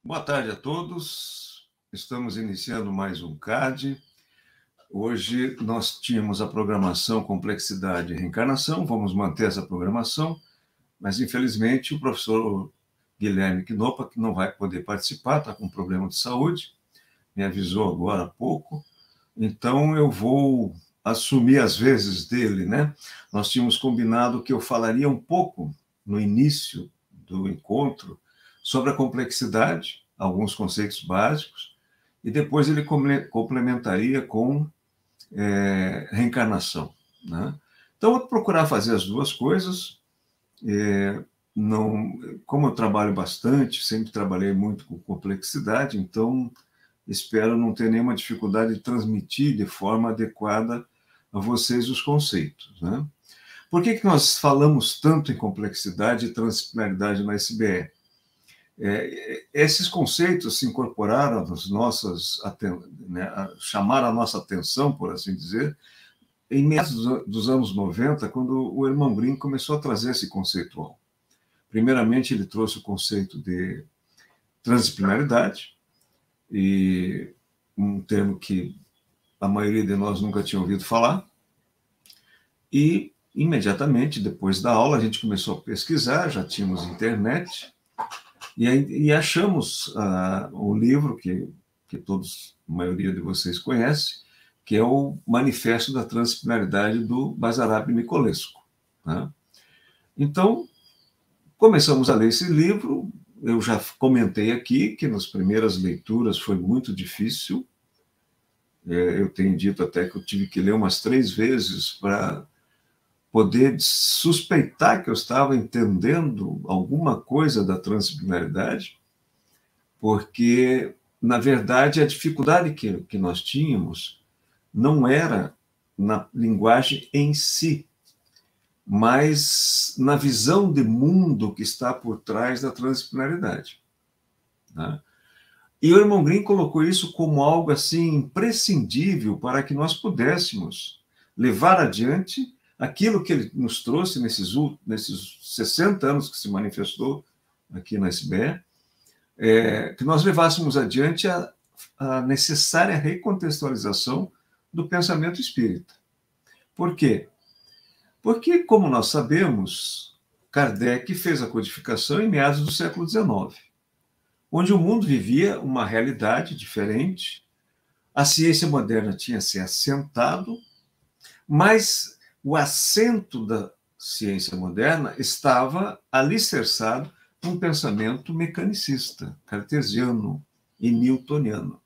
Boa tarde a todos. Estamos iniciando mais um CAD. Hoje nós tínhamos a programação Complexidade e Reencarnação, vamos manter essa programação, mas infelizmente o professor Guilherme Knopa, que não vai poder participar, está com problema de saúde, me avisou agora há pouco, então eu vou assumir as vezes dele, né? Nós tínhamos combinado que eu falaria um pouco no início do encontro sobre a complexidade, alguns conceitos básicos, e depois ele complementaria com reencarnação, né? Então, eu vou procurar fazer as duas coisas. Não, como eu trabalho bastante, sempre trabalhei muito com complexidade, então espero não ter nenhuma dificuldade de transmitir de forma adequada a vocês os conceitos, né? Por que nós falamos tanto em complexidade e transdisciplinaridade na SBE? Esses conceitos se incorporaram às nossas, né, chamaram a nossa atenção, por assim dizer, em meados dos anos 90, quando o Hermann Grim começou a trazer esse conceitual. Primeiramente, ele trouxe o conceito de transdisciplinaridade, e um termo que a maioria de nós nunca tinha ouvido falar, e imediatamente, depois da aula, a gente começou a pesquisar, já tínhamos internet, e achamos o livro que todos, a maioria de vocês conhece, que é o Manifesto da Transdisciplinaridade do Basarab Nicolescu, né? Então, começamos a ler esse livro. Eu já comentei aqui que nas primeiras leituras foi muito difícil. Eu tenho dito até que eu tive que ler umas 3 vezes para poder suspeitar que eu estava entendendo alguma coisa da transdisciplinaridade, porque, na verdade, a dificuldade que nós tínhamos não era na linguagem em si, mas na visão de mundo que está por trás da transdisciplinaridade, né? E o Hermann Grim colocou isso como algo assim imprescindível para que nós pudéssemos levar adiante aquilo que ele nos trouxe nesses 60 anos que se manifestou aqui na SBE, que nós levássemos adiante a necessária recontextualização do pensamento espírita. Por quê? Porque, como nós sabemos, Kardec fez a codificação em meados do século XIX, onde o mundo vivia uma realidade diferente, a ciência moderna tinha se assentado, mas o assento da ciência moderna estava alicerçado num pensamento mecanicista, cartesiano e newtoniano,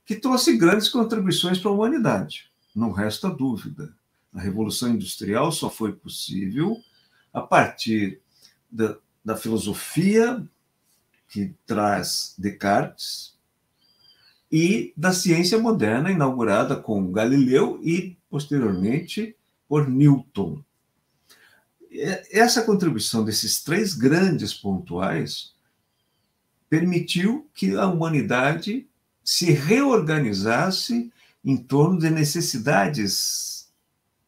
que trouxe grandes contribuições para a humanidade, não resta dúvida. A Revolução Industrial só foi possível a partir da filosofia que traz Descartes e da ciência moderna, inaugurada com Galileu e, posteriormente, por Newton. Essa contribuição desses 3 grandes pontuais permitiu que a humanidade se reorganizasse em torno de necessidades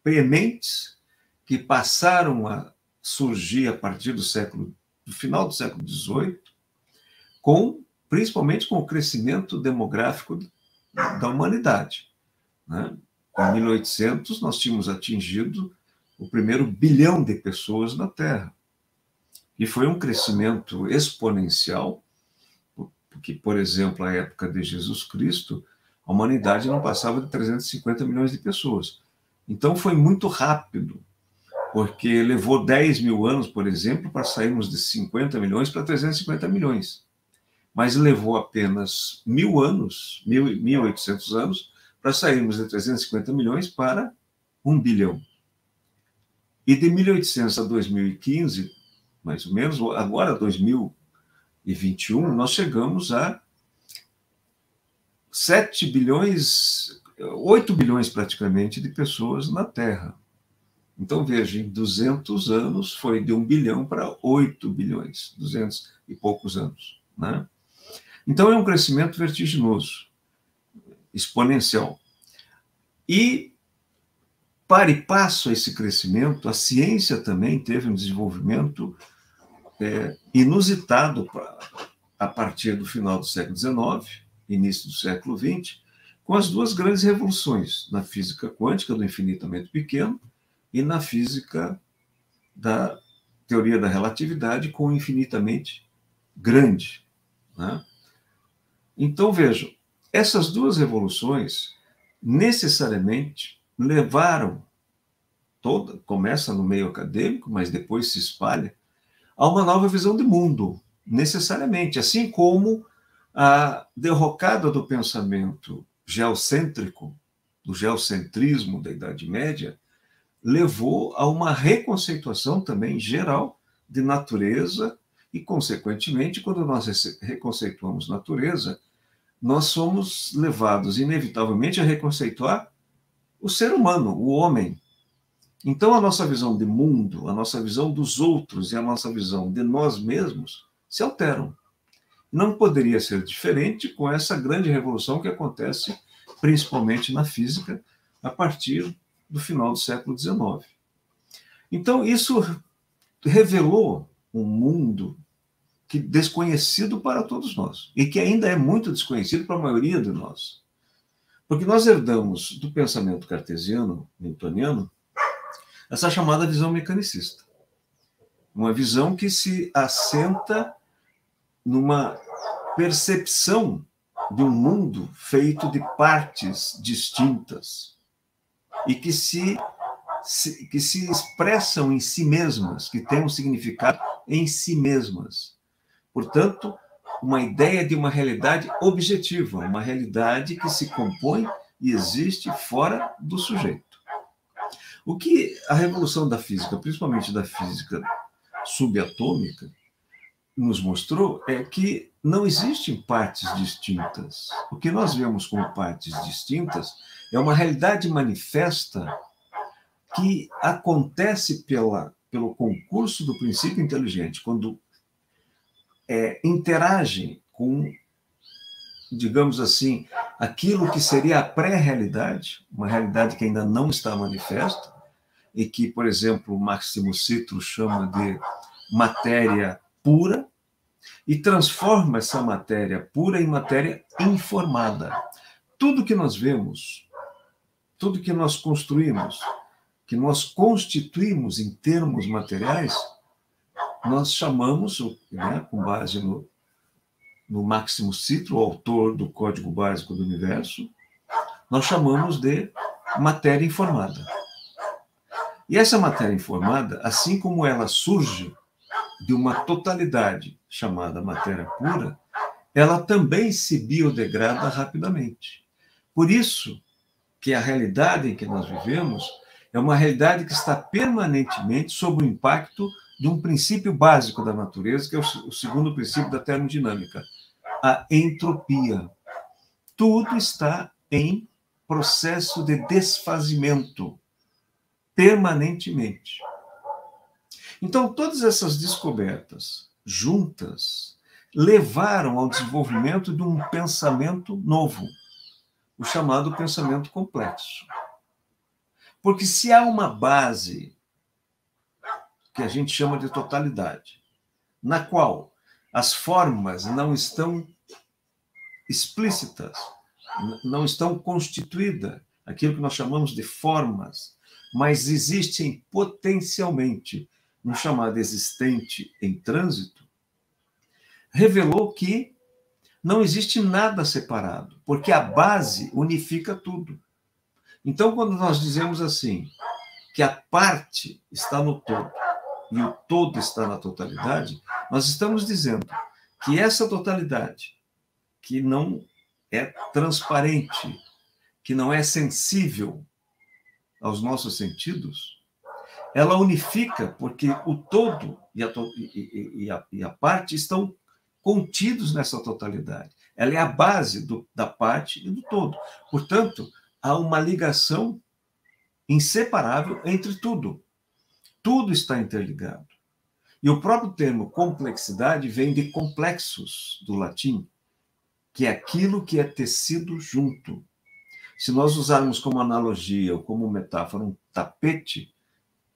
prementes que passaram a surgir a partir do final do século XVIII, principalmente com o crescimento demográfico da humanidade, né? Em 1800, nós tínhamos atingido o primeiro bilhão de pessoas na Terra. E foi um crescimento exponencial, porque, por exemplo, na época de Jesus Cristo, a humanidade não passava de 350 milhões de pessoas. Então, foi muito rápido, porque levou 10 mil anos, por exemplo, para sairmos de 50 milhões para 350 milhões. Mas levou apenas 1.800 anos, para sairmos de 350 milhões para 1 bilhão. E de 1800 a 2015, mais ou menos, agora 2021, nós chegamos a 7 bilhões, 8 bilhões praticamente de pessoas na Terra. Então, veja, em 200 anos foi de 1 bilhão para 8 bilhões, 200 e poucos anos, né? Então, é um crescimento vertiginoso, exponencial. E, para e passo a esse crescimento, a ciência também teve um desenvolvimento inusitado a partir do final do século XIX, início do século XX, com as duas grandes revoluções, na física quântica do infinitamente pequeno e na física da teoria da relatividade com o infinitamente grande, né? Então, vejam, essas duas revoluções necessariamente levaram começa no meio acadêmico, mas depois se espalha, a uma nova visão de mundo, necessariamente, assim como a derrocada do pensamento geocêntrico, do geocentrismo da Idade Média, levou a uma reconceituação também geral de natureza e, consequentemente, quando nós reconceituamos natureza, nós somos levados, inevitavelmente, a reconceituar o ser humano, o homem. Então, a nossa visão de mundo, a nossa visão dos outros e a nossa visão de nós mesmos se alteram. Não poderia ser diferente com essa grande revolução que acontece principalmente na física a partir do final do século XIX. Então, isso revelou um mundo desconhecido para todos nós e que ainda é muito desconhecido para a maioria de nós. Porque nós herdamos do pensamento cartesiano, newtoniano, essa chamada visão mecanicista. Uma visão que se assenta numa percepção de um mundo feito de partes distintas e que se expressam em si mesmas, que têm um significado em si mesmas. Portanto, uma ideia de uma realidade objetiva, uma realidade que se compõe e existe fora do sujeito. O que a revolução da física, principalmente da física subatômica, nos mostrou é que não existem partes distintas. O que nós vemos como partes distintas é uma realidade manifesta que acontece pelo concurso do princípio inteligente, quando interagem com, digamos assim, aquilo que seria a pré-realidade, uma realidade que ainda não está manifesta, e que, por exemplo, Máximo Citro chama de matéria pura, e transforma essa matéria pura em matéria informada. Tudo que nós vemos, tudo que nós construímos, que nós constituímos em termos materiais, nós chamamos, né, com base no Máximo Citro, o autor do Código Básico do Universo, nós chamamos de matéria informada. E essa matéria informada, assim como ela surge de uma totalidade chamada matéria pura, ela também se biodegrada rapidamente. Por isso que a realidade em que nós vivemos é uma realidade que está permanentemente sob o impacto de um princípio básico da natureza, que é o segundo princípio da termodinâmica, a entropia. Tudo está em processo de desfazimento, permanentemente. Então, todas essas descobertas juntas levaram ao desenvolvimento de um pensamento novo, o chamado pensamento complexo. Porque se há uma base que a gente chama de totalidade, na qual as formas não estão explícitas, não estão constituídas, aquilo que nós chamamos de formas, mas existem potencialmente, no chamado existente em trânsito, revelou que não existe nada separado, porque a base unifica tudo. Então, quando nós dizemos assim, que a parte está no todo e o todo está na totalidade, nós estamos dizendo que essa totalidade, que não é transparente, que não é sensível aos nossos sentidos, ela unifica porque o todo e a parte estão contidos nessa totalidade. Ela é a base da parte e do todo. Portanto, há uma ligação inseparável entre tudo. Tudo está interligado. E o próprio termo complexidade vem de complexus, do latim, que é aquilo que é tecido junto. Se nós usarmos como analogia ou como metáfora um tapete,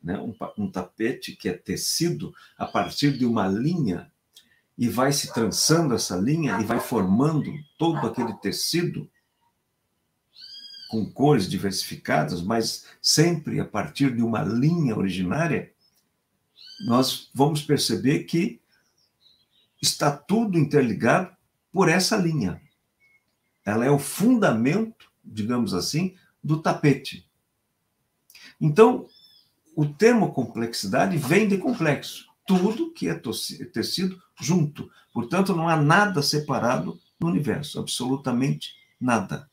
né, um tapete que é tecido a partir de uma linha e vai se trançando essa linha e vai formando todo aquele tecido com cores diversificadas, mas sempre a partir de uma linha originária, nós vamos perceber que está tudo interligado por essa linha. Ela é o fundamento, digamos assim, do tapete. Então, o termo complexidade vem de complexo. Tudo que é tecido junto. Portanto, não há nada separado no universo, absolutamente nada.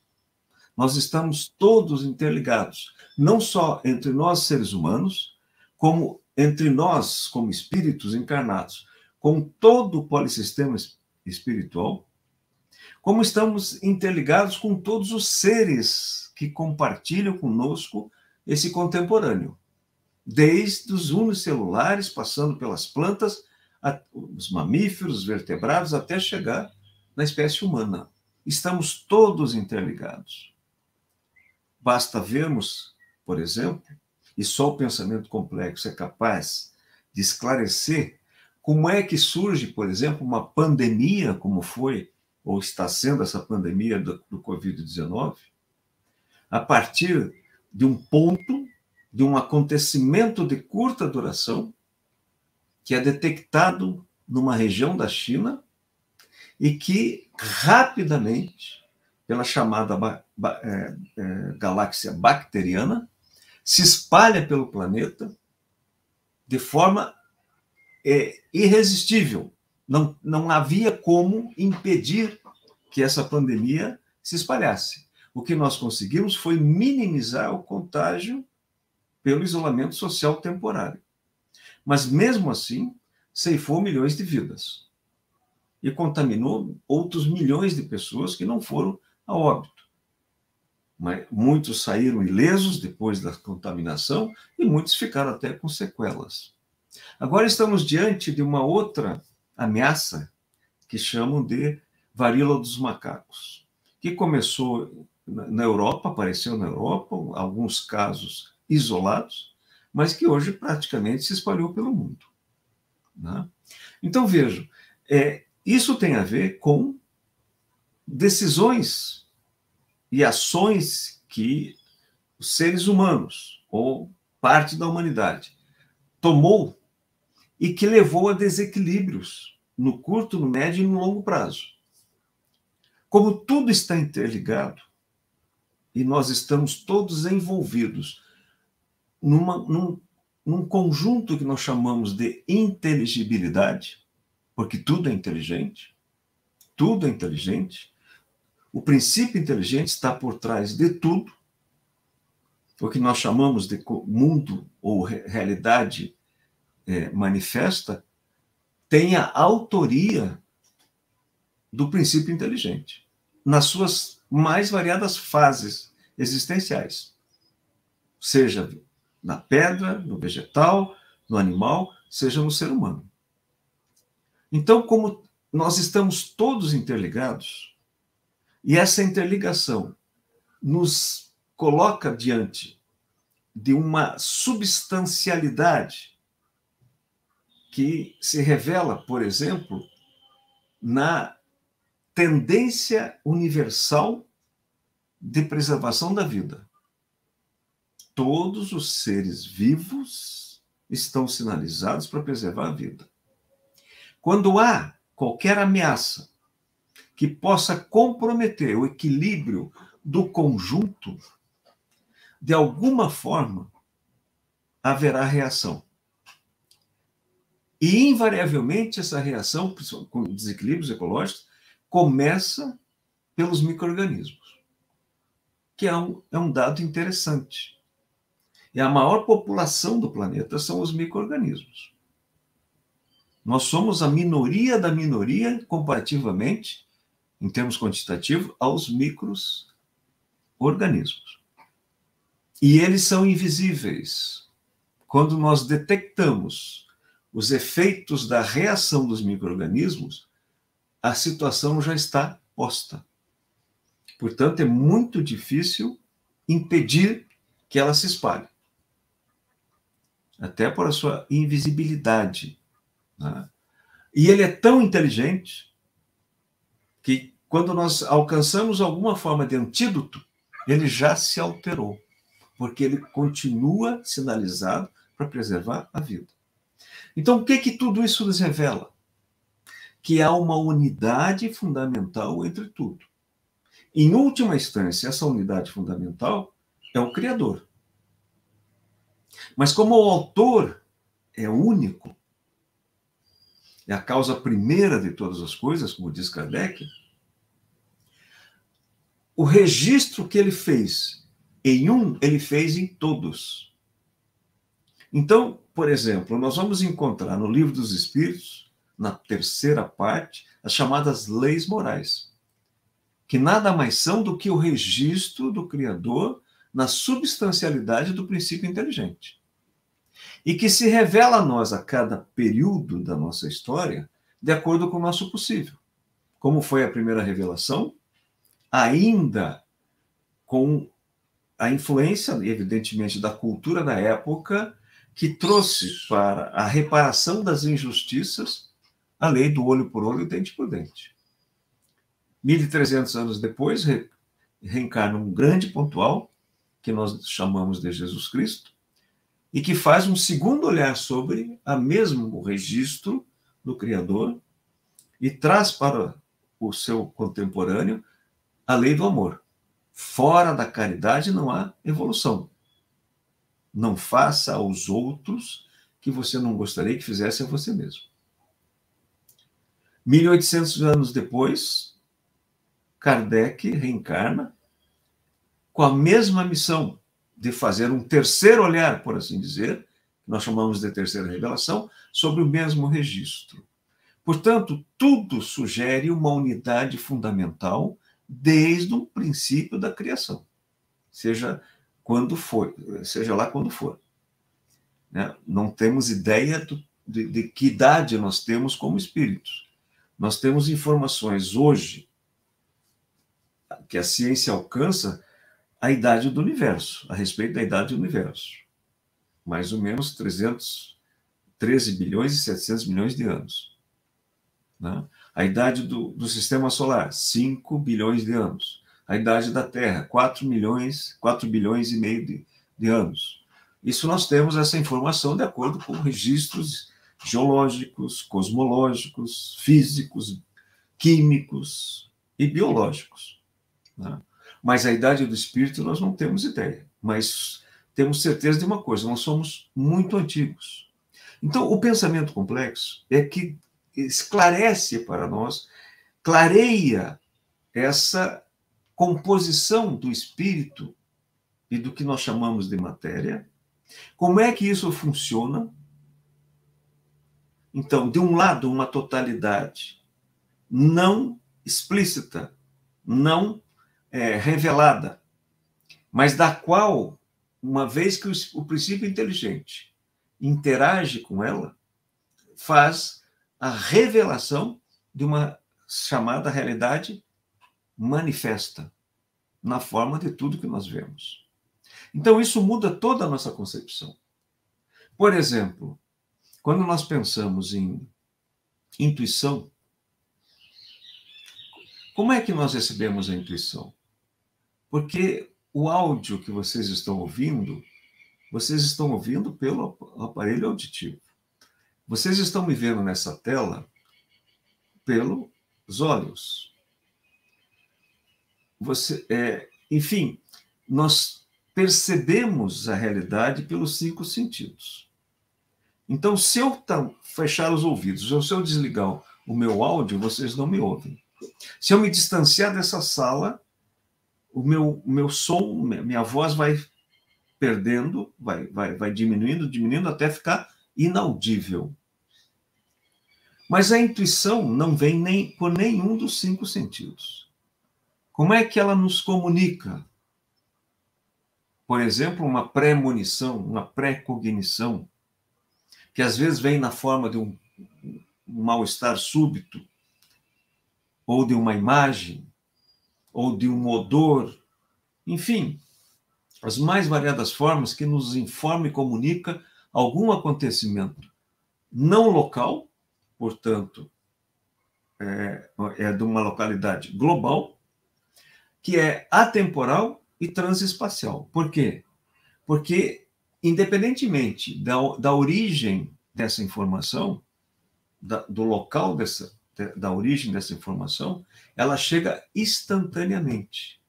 Nós estamos todos interligados, não só entre nós, seres humanos, como entre nós, como espíritos encarnados, com todo o polissistema espiritual, como estamos interligados com todos os seres que compartilham conosco esse contemporâneo, desde os unicelulares, passando pelas plantas, os mamíferos, os vertebrados, até chegar na espécie humana. Estamos todos interligados. Basta vermos, por exemplo, e só o pensamento complexo é capaz de esclarecer como é que surge, por exemplo, uma pandemia, como foi ou está sendo essa pandemia do Covid-19, a partir de um ponto, de um acontecimento de curta duração, que é detectado numa região da China e que rapidamente, pela chamada galáxia bacteriana, se espalha pelo planeta de forma irresistível. Não havia como impedir que essa pandemia se espalhasse. O que nós conseguimos foi minimizar o contágio pelo isolamento social temporário. Mas, mesmo assim, ceifou milhões de vidas e contaminou outros milhões de pessoas que não foram a óbito. Mas muitos saíram ilesos depois da contaminação e muitos ficaram até com sequelas. Agora estamos diante de uma outra ameaça que chamam de varíola dos macacos, que começou na Europa, apareceu na Europa, alguns casos isolados, mas que hoje praticamente se espalhou pelo mundo. Né? Então, vejam, isso tem a ver com decisões e ações que os seres humanos, ou parte da humanidade, tomou e que levou a desequilíbrios no curto, no médio e no longo prazo. Como tudo está interligado, e nós estamos todos envolvidos num conjunto que nós chamamos de inteligibilidade, porque tudo é inteligente, o princípio inteligente está por trás de tudo, o que nós chamamos de mundo ou realidade manifesta, tem a autoria do princípio inteligente, nas suas mais variadas fases existenciais, seja na pedra, no vegetal, no animal, seja no ser humano. Então, como nós estamos todos interligados, e essa interligação nos coloca diante de uma substancialidade que se revela, por exemplo, na tendência universal de preservação da vida. Todos os seres vivos estão sinalizados para preservar a vida. Quando há qualquer ameaça que possa comprometer o equilíbrio do conjunto, de alguma forma haverá reação. E, invariavelmente, essa reação, com desequilíbrios ecológicos, começa pelos micro-organismos, que é um dado interessante. E a maior população do planeta são os micro-organismos. Nós somos a minoria da minoria, comparativamente, em termos quantitativos, aos micro-organismos. E eles são invisíveis. Quando nós detectamos os efeitos da reação dos micro-organismos, a situação já está posta. Portanto, é muito difícil impedir que ela se espalhe. Até por a sua invisibilidade. Né? E ele é tão inteligente que, quando nós alcançamos alguma forma de antídoto, ele já se alterou, porque ele continua sinalizado para preservar a vida. Então, o que tudo isso nos revela? Que há uma unidade fundamental entre tudo. Em última instância, essa unidade fundamental é o Criador. Mas como o autor é único, é a causa primeira de todas as coisas, como diz Kardec, o registro que ele fez em um, ele fez em todos. Então, por exemplo, nós vamos encontrar no Livro dos Espíritos, na terceira parte, as chamadas leis morais, que nada mais são do que o registro do Criador na substancialidade do princípio inteligente. E que se revela a nós a cada período da nossa história de acordo com o nosso possível. Como foi a primeira revelação, ainda com a influência, evidentemente, da cultura da época, que trouxe para a reparação das injustiças a lei do olho por olho e dente por dente. 1.300 anos depois, reencarna um grande pontual, que nós chamamos de Jesus Cristo, e que faz um segundo olhar sobre o mesmo registro do Criador e traz para o seu contemporâneo a lei do amor. Fora da caridade não há evolução. Não faça aos outros que você não gostaria que fizesse a você mesmo. 1.800 anos depois, Kardec reencarna com a mesma missão de fazer um terceiro olhar, por assim dizer, que nós chamamos de terceira revelação, sobre o mesmo registro. Portanto, tudo sugere uma unidade fundamental desde o princípio da criação, seja lá quando for. Né? Não temos ideia de que idade nós temos como espíritos. Nós temos informações hoje que a ciência alcança a idade do universo, a respeito da idade do universo. Mais ou menos 313 bilhões e 700 milhões de anos. Né? A idade do sistema solar, 5 bilhões de anos. A idade da Terra, 4 bilhões e meio de anos. Isso nós temos essa informação de acordo com registros geológicos, cosmológicos, físicos, químicos e biológicos. Né? Mas a idade do espírito nós não temos ideia. Mas temos certeza de uma coisa, nós somos muito antigos. Então, o pensamento complexo é que esclarece para nós, clareia essa composição do espírito e do que nós chamamos de matéria, como é que isso funciona. Então, de um lado, uma totalidade não explícita, não revelada, mas da qual, uma vez que o princípio inteligente interage com ela, faz a revelação de uma chamada realidade manifesta, na forma de tudo que nós vemos. Então, isso muda toda a nossa concepção. Por exemplo, quando nós pensamos em intuição, como é que nós recebemos a intuição? Porque o áudio que vocês estão ouvindo pelo aparelho auditivo. Vocês estão me vendo nessa tela pelos olhos. Enfim, nós percebemos a realidade pelos 5 sentidos. Então, se eu fechar os ouvidos, ou se eu desligar o meu áudio, vocês não me ouvem. Se eu me distanciar dessa sala, o meu som, minha voz vai perdendo, vai diminuindo até ficar inaudível. Mas a intuição não vem por nenhum dos 5 sentidos. Como é que ela nos comunica? Por exemplo, uma premonição, uma precognição, que às vezes vem na forma de um mal-estar súbito, ou de uma imagem, ou de um odor, enfim, as mais variadas formas que nos informa e comunica algum acontecimento não local, portanto, é de uma localidade global, que é atemporal e transespacial. Por quê? Porque, independentemente da origem dessa informação, do local da origem dessa informação, ela chega instantaneamente.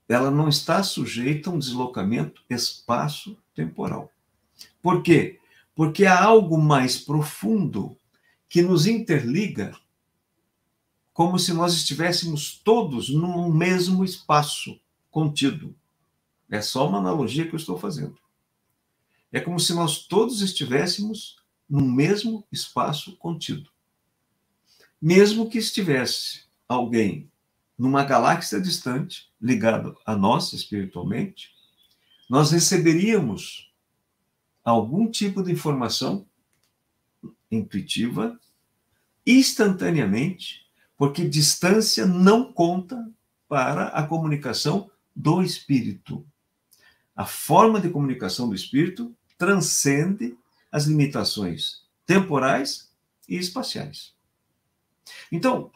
Ela não está sujeita a um deslocamento espaço-temporal. Por quê? Porque há algo mais profundo que nos interliga, como se nós estivéssemos todos num mesmo espaço contido. É só uma analogia que eu estou fazendo. É como se nós todos estivéssemos no mesmo espaço contido. Mesmo que estivesse alguém numa galáxia distante, ligado a nós espiritualmente, nós receberíamos algum tipo de informação intuitiva instantaneamente, porque distância não conta para a comunicação do espírito. A forma de comunicação do espírito transcende as limitações temporais e espaciais. Então,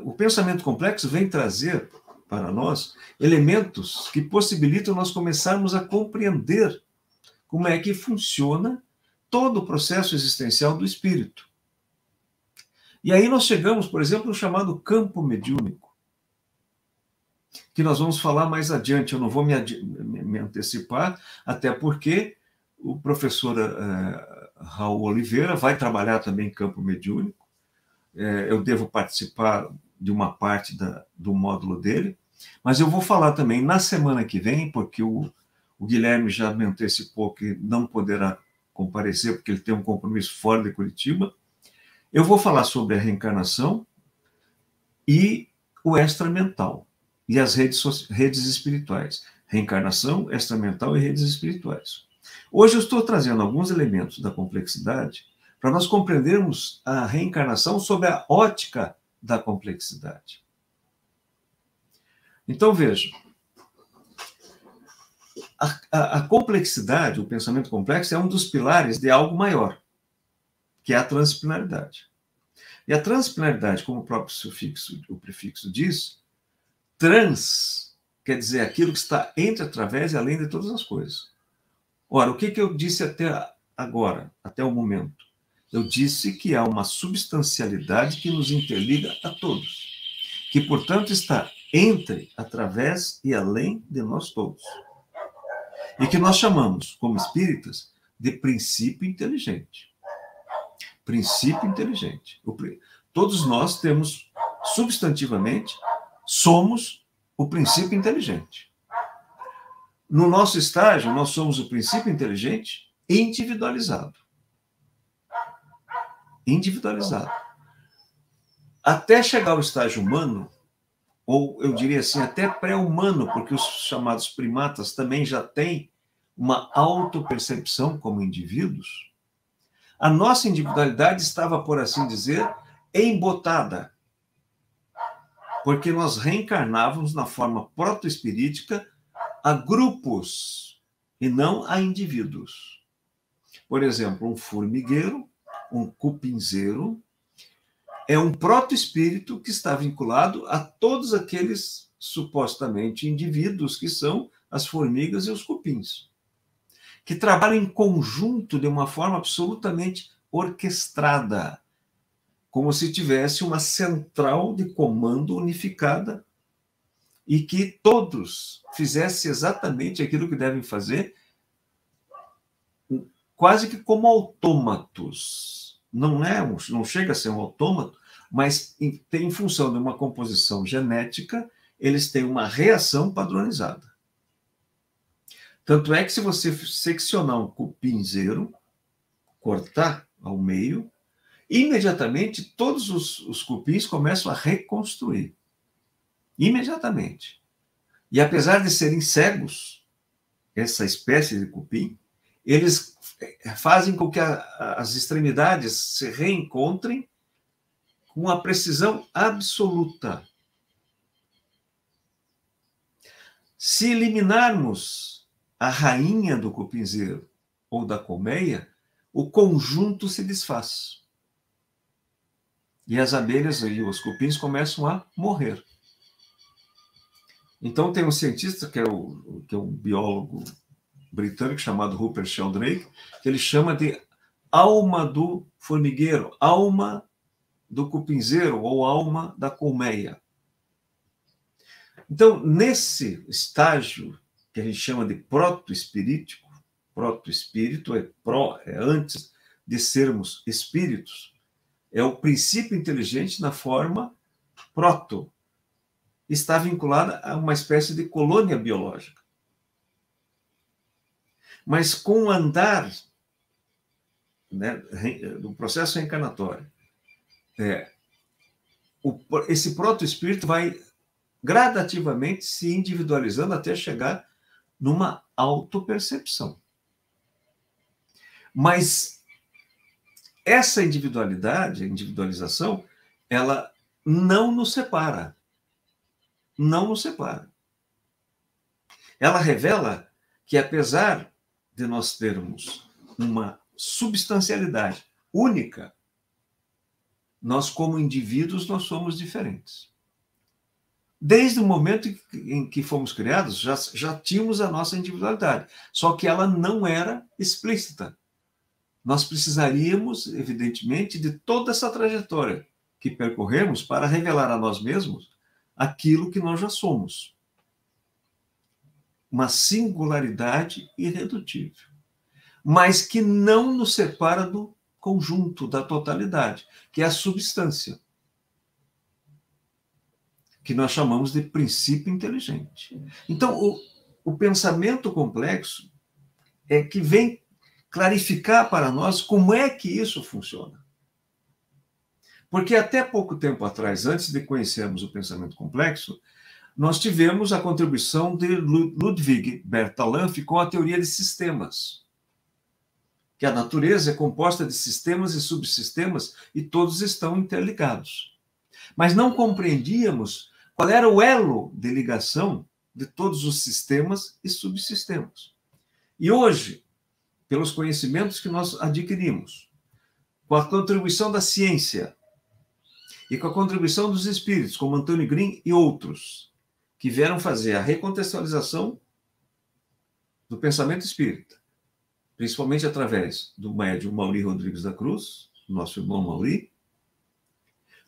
o pensamento complexo vem trazer para nós elementos que possibilitam nós começarmos a compreender como é que funciona todo o processo existencial do espírito. E aí nós chegamos, por exemplo, no chamado campo mediúnico, que nós vamos falar mais adiante. Eu não vou me antecipar, até porque o professor Raul Oliveira vai trabalhar também em campo mediúnico. Eu devo participar de uma parte do módulo dele, mas eu vou falar também na semana que vem, porque o Guilherme já me antecipou que não poderá comparecer, porque ele tem um compromisso fora de Curitiba. Eu vou falar sobre a reencarnação e o extramental, e as redes espirituais. Reencarnação, extramental e redes espirituais. Hoje eu estou trazendo alguns elementos da complexidade para nós compreendermos a reencarnação sob a ótica da complexidade. Então, veja, a complexidade, o pensamento complexo, é um dos pilares de algo maior, que é a transdisciplinaridade. E a transdisciplinaridade, como o próprio o prefixo diz, trans quer dizer aquilo que está entre, através e além de todas as coisas. Ora, o que eu disse até agora, até o momento? Eu disse que há uma substancialidade que nos interliga a todos, que, portanto, está entre, através e além de nós todos. E que nós chamamos, como espíritas, de princípio inteligente. Princípio inteligente. Todos nós temos, substantivamente, somos o princípio inteligente. No nosso estágio, nós somos o princípio inteligente individualizado. Individualizado. Até chegar ao estágio humano, ou eu diria assim, até pré-humano, porque os chamados primatas também já têm uma autopercepção como indivíduos, a nossa individualidade estava, por assim dizer, embotada, porque nós reencarnávamos na forma protoespirítica a grupos e não a indivíduos. Por exemplo, um formigueiro, um cupinzeiro, é um protoespírito que está vinculado a todos aqueles supostamente indivíduos que são as formigas e os cupins, que trabalham em conjunto de uma forma absolutamente orquestrada, como se tivesse uma central de comando unificada e que todos fizessem exatamente aquilo que devem fazer, quase que como autômatos. Não chega a ser um autômato, mas em função de uma composição genética, eles têm uma reação padronizada. Tanto é que se você seccionar um cupinzeiro, cortar ao meio, imediatamente todos os cupins começam a reconstruir. Imediatamente. E apesar de serem cegos, essa espécie de cupim, eles fazem com que as extremidades se reencontrem com uma precisão absoluta. Se eliminarmos a rainha do cupinzeiro ou da colmeia, o conjunto se desfaz. E as abelhas e os cupins começam a morrer. Então, tem um cientista, que é um biólogo britânico, chamado Rupert Sheldrake, que ele chama de alma do formigueiro, alma do cupinzeiro ou alma da colmeia. Então, nesse estágio, que a gente chama de proto-espirítico, proto-espírito é antes de sermos espíritos, é o princípio inteligente na forma proto, está vinculada a uma espécie de colônia biológica. Mas com o andar, né, do processo reencarnatório, esse proto-espírito vai gradativamente se individualizando até chegar numa autopercepção. Mas essa individualização, ela não nos separa. Não nos separa. Ela revela que, apesar de nós termos uma substancialidade única, nós, como indivíduos, nós somos diferentes. Desde o momento em que fomos criados, já tínhamos a nossa individualidade, só que ela não era explícita. Nós precisaríamos, evidentemente, de toda essa trajetória que percorremos para revelar a nós mesmos aquilo que nós já somos. Uma singularidade irredutível, mas que não nos separa do conjunto, da totalidade, que é a substância, que nós chamamos de princípio inteligente. Então, o pensamento complexo é que vem clarificar para nós como é que isso funciona. Porque até pouco tempo atrás, antes de conhecermos o pensamento complexo, nós tivemos a contribuição de Ludwig Bertalanffy com a teoria de sistemas, que a natureza é composta de sistemas e subsistemas e todos estão interligados. Mas não compreendíamos qual era o elo de ligação de todos os sistemas e subsistemas. E hoje, pelos conhecimentos que nós adquirimos, com a contribuição da ciência e com a contribuição dos espíritos, como Antônio Green e outros, que vieram fazer a recontextualização do pensamento espírita, principalmente através do médium Mauri Rodrigues da Cruz, nosso irmão Mauri,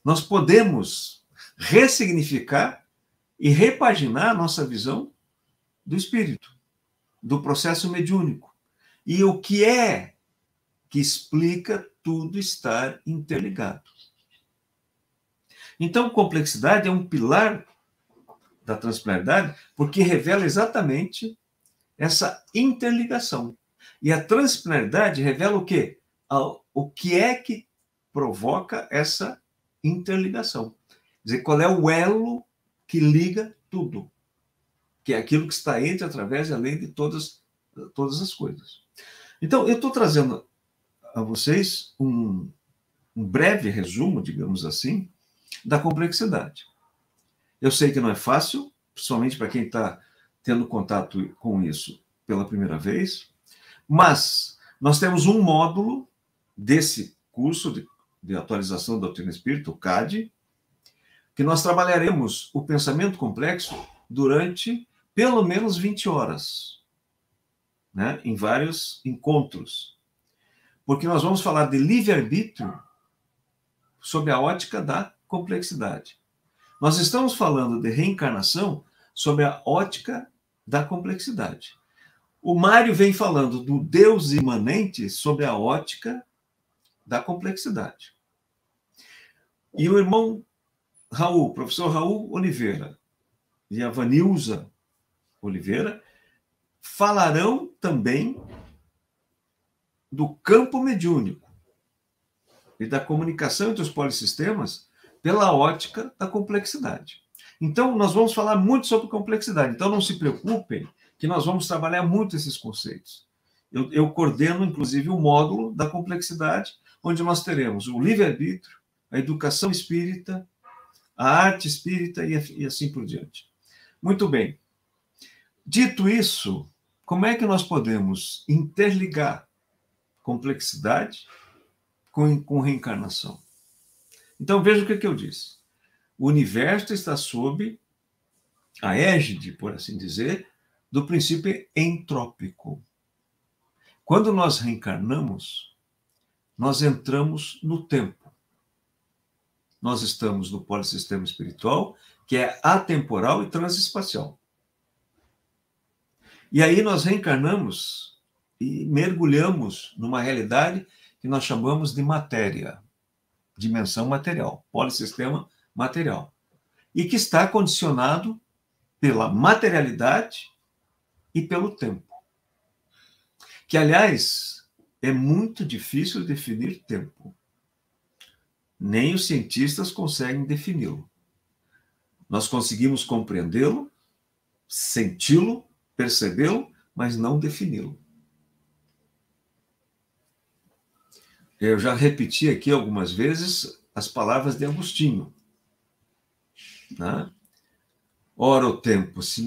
nós podemos ressignificar e repaginar a nossa visão do espírito, do processo mediúnico. E o que é que explica tudo estar interligado. Então, complexidade é um pilar da transplanaridade, porque revela exatamente essa interligação. E a transplanaridade revela o quê? O que é que provoca essa interligação. Quer dizer, qual é o elo que liga tudo, que é aquilo que está entre, através e além de todas as coisas. Então, eu estou trazendo a vocês um breve resumo, digamos assim, da complexidade. Eu sei que não é fácil, principalmente para quem está tendo contato com isso pela primeira vez, mas nós temos um módulo desse curso de atualização da doutrina espírita, o CAD, que nós trabalharemos o pensamento complexo durante pelo menos 20 horas, né, em vários encontros. Porque nós vamos falar de livre-arbítrio sob a ótica da complexidade. Nós estamos falando de reencarnação sob a ótica da complexidade. O Mário vem falando do Deus imanente sob a ótica da complexidade. E o irmão Raul, professor Raul Oliveira e a Vanilza Oliveira falarão também do campo mediúnico e da comunicação entre os polissistemas pela ótica da complexidade. Então, nós vamos falar muito sobre complexidade. Então, não se preocupem que nós vamos trabalhar muito esses conceitos. Eu coordeno, inclusive, o módulo da complexidade, onde nós teremos o livre-arbítrio, a educação espírita, a arte espírita e assim por diante. Muito bem. Dito isso, como é que nós podemos interligar complexidade com reencarnação? Então, veja o que eu disse. O universo está sob a égide, por assim dizer, do princípio entrópico. Quando nós reencarnamos, nós entramos no tempo. Nós estamos no polissistema espiritual, que é atemporal e transespacial. E aí nós reencarnamos e mergulhamos numa realidade que nós chamamos de matéria, dimensão material, polissistema material, e que está condicionado pela materialidade e pelo tempo. Que, aliás, é muito difícil definir tempo. Nem os cientistas conseguem defini-lo. Nós conseguimos compreendê-lo, senti-lo, percebê-lo, mas não defini-lo. Eu já repeti aqui algumas vezes as palavras de Agostinho, né? Ora, o tempo, se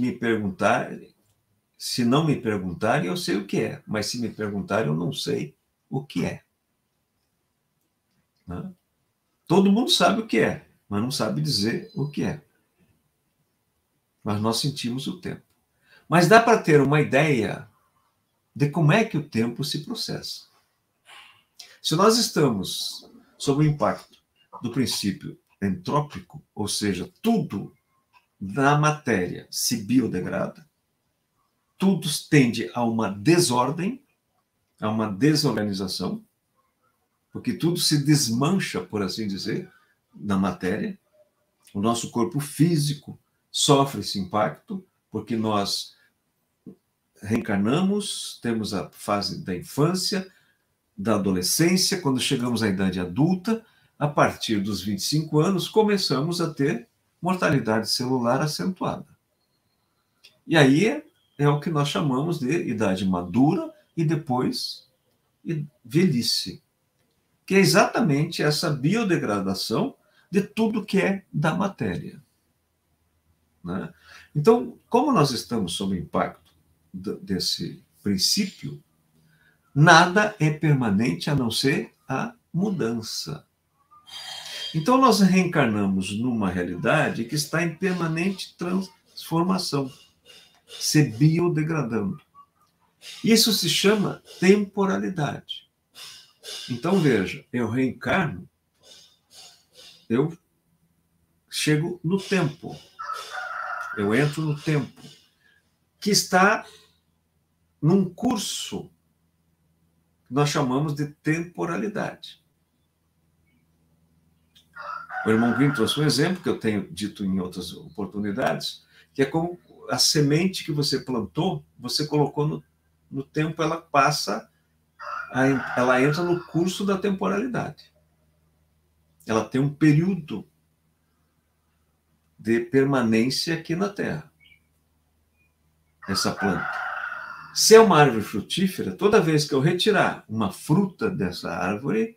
não me perguntarem, eu sei o que é, mas se me perguntarem, eu não sei o que é. Né? Todo mundo sabe o que é, mas não sabe dizer o que é. Mas nós sentimos o tempo. Mas dá para ter uma ideia de como é que o tempo se processa. Se nós estamos sob o impacto do princípio entrópico, ou seja, tudo na matéria se biodegrada, tudo tende a uma desordem, a uma desorganização, porque tudo se desmancha, por assim dizer, na matéria. O nosso corpo físico sofre esse impacto, porque nós reencarnamos, temos a fase da infância, da adolescência, quando chegamos à idade adulta, a partir dos 25 anos, começamos a ter mortalidade celular acentuada. E aí é o que nós chamamos de idade madura e depois velhice, que é exatamente essa biodegradação de tudo que é da matéria. Né? Então, como nós estamos sob o impacto desse princípio, nada é permanente a não ser a mudança. Então, nós reencarnamos numa realidade que está em permanente transformação, se biodegradando. Isso se chama temporalidade. Então, veja, eu reencarno, eu chego no tempo, eu entro no tempo, que está num curso que nós chamamos de temporalidade. O irmão Green trouxe um exemplo, que eu tenho dito em outras oportunidades, que é como a semente que você plantou, você colocou no tempo, ela passa, ela entra no curso da temporalidade. Ela tem um período de permanência aqui na Terra, essa planta. Se é uma árvore frutífera, toda vez que eu retirar uma fruta dessa árvore,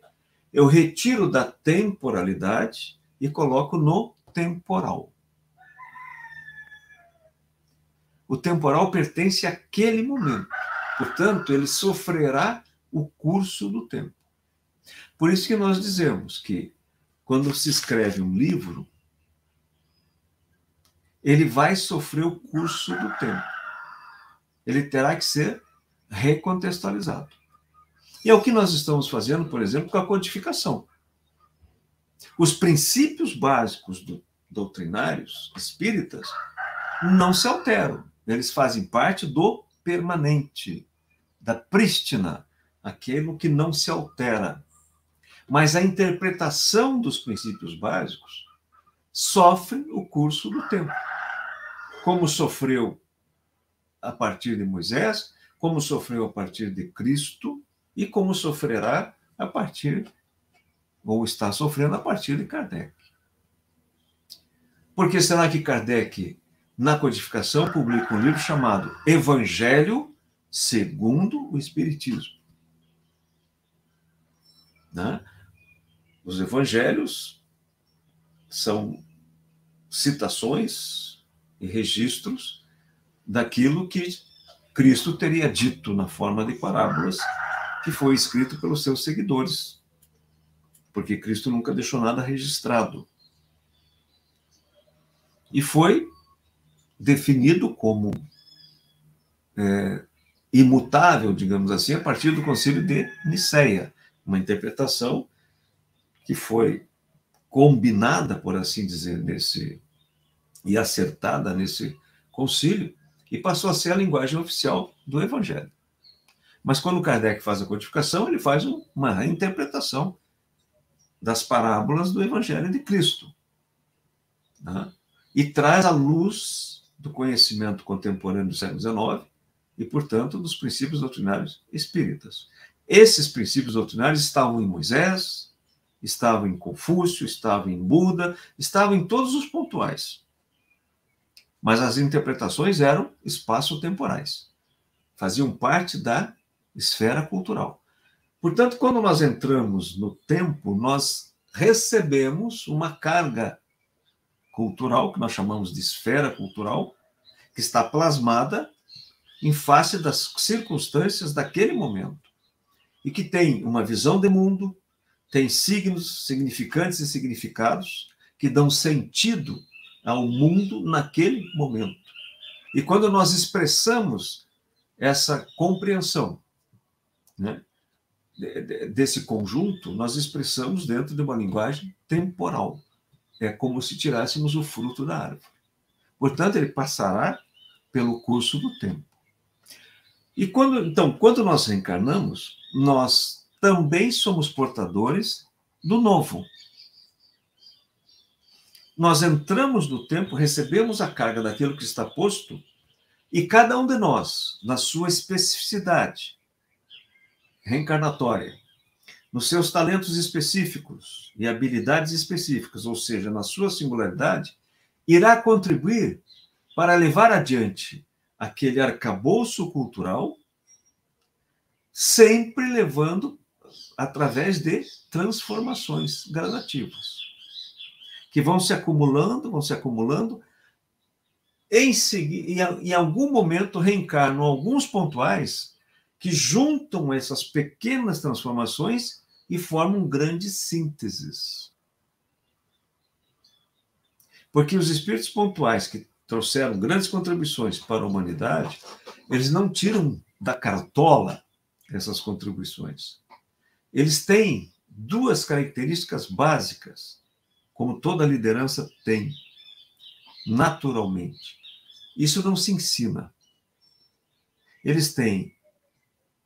eu retiro da temporalidade e coloco no temporal. O temporal pertence àquele momento. Portanto, ele sofrerá o curso do tempo. Por isso que nós dizemos que, quando se escreve um livro, ele vai sofrer o curso do tempo. Ele terá que ser recontextualizado. E é o que nós estamos fazendo, por exemplo, com a codificação. Os princípios básicos doutrinários espíritas não se alteram. Eles fazem parte do permanente, da prístina, aquilo que não se altera. Mas a interpretação dos princípios básicos sofre o curso do tempo. Como sofreu a partir de Moisés, como sofreu a partir de Cristo e como sofrerá a partir, ou está sofrendo a partir de Kardec. Por que será que Kardec, na codificação, publica um livro chamado Evangelho segundo o Espiritismo? Né? Os evangelhos são citações e registros daquilo que Cristo teria dito na forma de parábolas, que foi escrito pelos seus seguidores. porque Cristo nunca deixou nada registrado. E foi definido como imutável, digamos assim, a partir do Concílio de Nicéia, uma interpretação que foi combinada, por assim dizer, e acertada nesse concílio, e passou a ser a linguagem oficial do Evangelho. Mas quando Kardec faz a codificação, ele faz uma reinterpretação das parábolas do Evangelho de Cristo, né? E traz à luz do conhecimento contemporâneo do século XIX e, portanto, dos princípios doutrinários espíritas. Esses princípios doutrinários estavam em Moisés, estavam em Confúcio, estavam em Buda, estavam em todos os pontuais. Mas as interpretações eram espaço-temporais. Faziam parte da esfera cultural. Portanto, quando nós entramos no tempo, nós recebemos uma carga cultural, que nós chamamos de esfera cultural, que está plasmada em face das circunstâncias daquele momento, e que tem uma visão de mundo, tem signos significantes e significados que dão sentido ao mundo naquele momento. E quando nós expressamos essa compreensão, né, desse conjunto, nós expressamos dentro de uma linguagem temporal. É como se tirássemos o fruto da árvore. Portanto, ele passará pelo curso do tempo. E quando nós reencarnamos, nós também somos portadores do novo. Nós entramos no tempo, recebemos a carga daquilo que está posto, e cada um de nós, na sua especificidade reencarnatória, nos seus talentos específicos e habilidades específicas, ou seja, na sua singularidade, irá contribuir para levar adiante aquele arcabouço cultural, sempre levando através de transformações gradativas, que vão se acumulando, em algum momento reencarnam alguns pontuais que juntam essas pequenas transformações e formam grandes sínteses. Porque os espíritos pontuais que trouxeram grandes contribuições para a humanidade, eles não tiram da cartola essas contribuições. Eles têm duas características básicas, como toda liderança tem, naturalmente. Isso não se ensina. Eles têm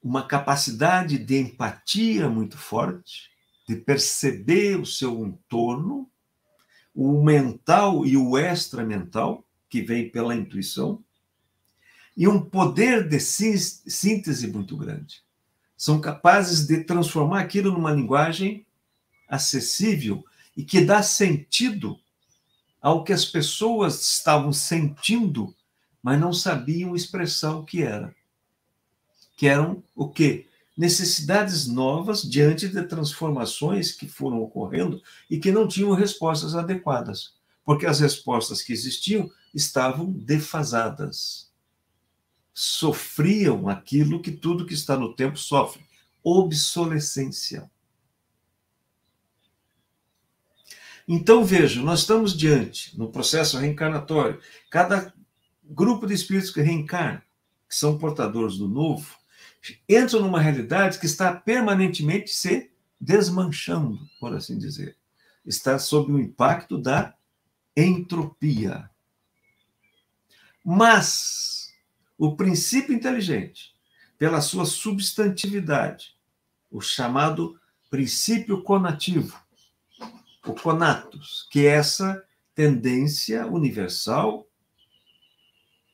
uma capacidade de empatia muito forte, de perceber o seu entorno, o mental e o extramental, que vem pela intuição, e um poder de síntese muito grande. São capazes de transformar aquilo numa linguagem acessível e que dá sentido ao que as pessoas estavam sentindo, mas não sabiam expressar o que era. Que eram o quê? Necessidades novas diante de transformações que foram ocorrendo e que não tinham respostas adequadas, porque as respostas que existiam estavam defasadas. Sofriam aquilo que tudo que está no tempo sofre, obsolescência. Então, vejam, nós estamos diante, no processo reencarnatório, cada grupo de espíritos que reencarna, que são portadores do novo, entram numa realidade que está permanentemente se desmanchando, por assim dizer. Está sob o impacto da entropia. Mas o princípio inteligente, pela sua substantividade, o chamado princípio conativo, o conatus, que é essa tendência universal,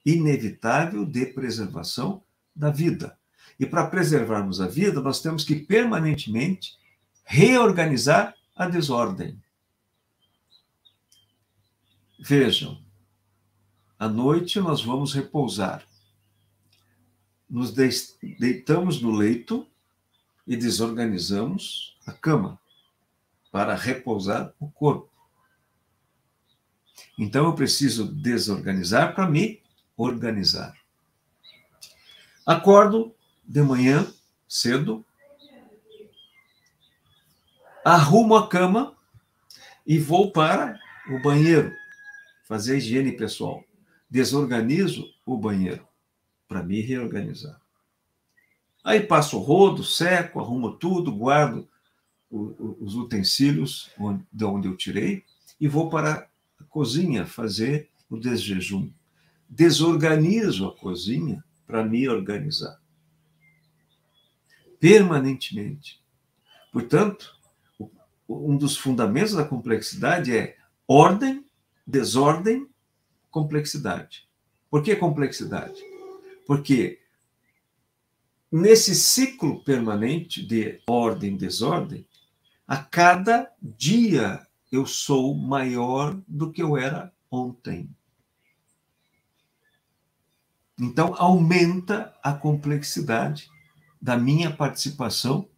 inevitável de preservação da vida. E para preservarmos a vida, nós temos que permanentemente reorganizar a desordem. Vejam, à noite nós vamos repousar. Nos deitamos no leito e desorganizamos a cama para repousar o corpo. Então eu preciso desorganizar para me organizar. Acordo de manhã, cedo, arrumo a cama e vou para o banheiro fazer a higiene pessoal. Desorganizo o banheiro para me reorganizar. Aí passo o rodo, seco, arrumo tudo, guardo os utensílios de onde eu tirei e vou para a cozinha fazer o desjejum. Desorganizo a cozinha para me organizar. Permanentemente. Portanto, um dos fundamentos da complexidade é ordem, desordem, complexidade. Por que complexidade? Porque nesse ciclo permanente de ordem e desordem, a cada dia eu sou maior do que eu era ontem. Então, aumenta a complexidade da minha participação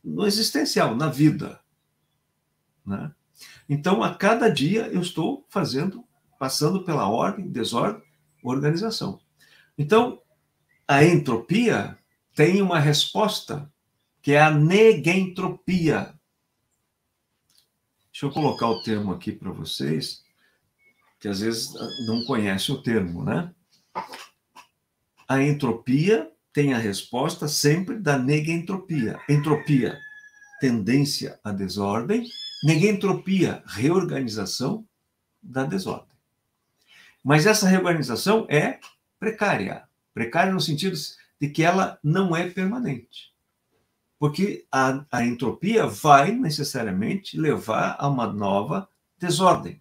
no existencial, na vida. Né? Então, a cada dia eu estou passando pela ordem, desordem, organização. Então, a entropia tem uma resposta que é a negentropia. Deixa eu colocar o termo aqui para vocês, que às vezes não conhecem o termo, né? A entropia tem a resposta sempre da negentropia. Entropia, tendência à desordem. Negentropia, reorganização da desordem. Mas essa reorganização é precária. Precária no sentido de que ela não é permanente. Porque a entropia vai necessariamente levar a uma nova desordem.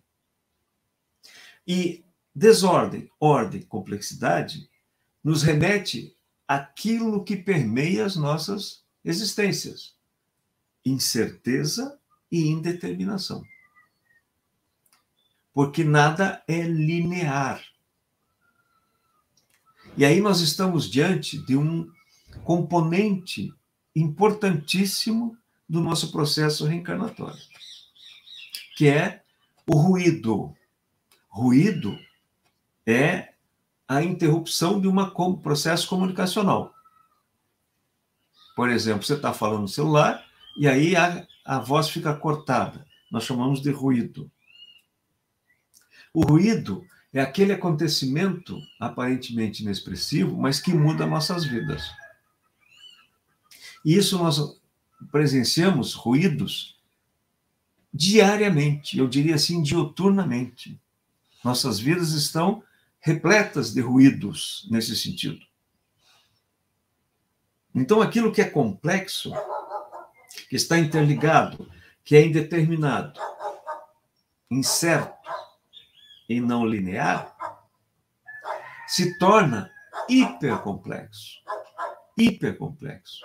E desordem, ordem, complexidade nos remete àquilo que permeia as nossas existências: incerteza e indeterminação. Porque nada é linear. E aí nós estamos diante de um componente importantíssimo do nosso processo reencarnatório, que é o ruído. Ruído é a interrupção de um processo comunicacional. Por exemplo, você está falando no celular e aí a voz fica cortada. Nós chamamos de ruído. O ruído é aquele acontecimento aparentemente inexpressivo, mas que muda nossas vidas. E isso nós presenciamos ruídos diariamente, eu diria assim, diuturnamente. Nossas vidas estão repletas de ruídos nesse sentido. Então, aquilo que é complexo, que está interligado, que é indeterminado, incerto e não linear, se torna hipercomplexo. Hipercomplexo.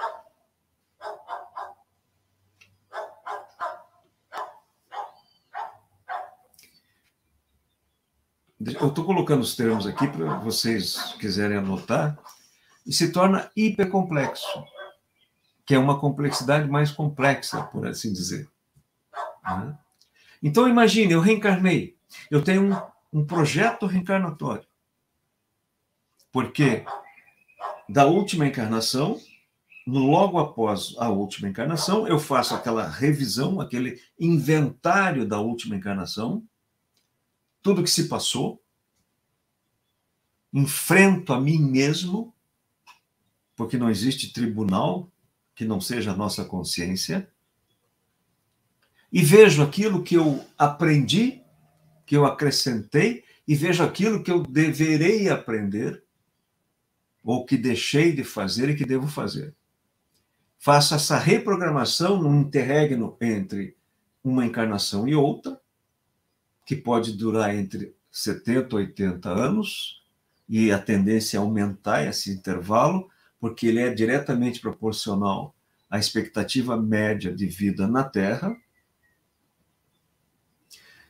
Eu estou colocando os termos aqui para vocês quiserem anotar, e se torna hipercomplexo, que é uma complexidade mais complexa, por assim dizer. Né? Então, imagine, eu reencarnei, eu tenho um projeto reencarnatório, porque da última encarnação, logo após a última encarnação, eu faço aquela revisão, aquele inventário da última encarnação, tudo que se passou, enfrento a mim mesmo, porque não existe tribunal que não seja a nossa consciência, e vejo aquilo que eu aprendi, que eu acrescentei, e vejo aquilo que eu deverei aprender, ou que deixei de fazer e que devo fazer. Faço essa reprogramação num interregno entre uma encarnação e outra, que pode durar entre 70 e 80 anos, e a tendência é aumentar esse intervalo, porque ele é diretamente proporcional à expectativa média de vida na Terra.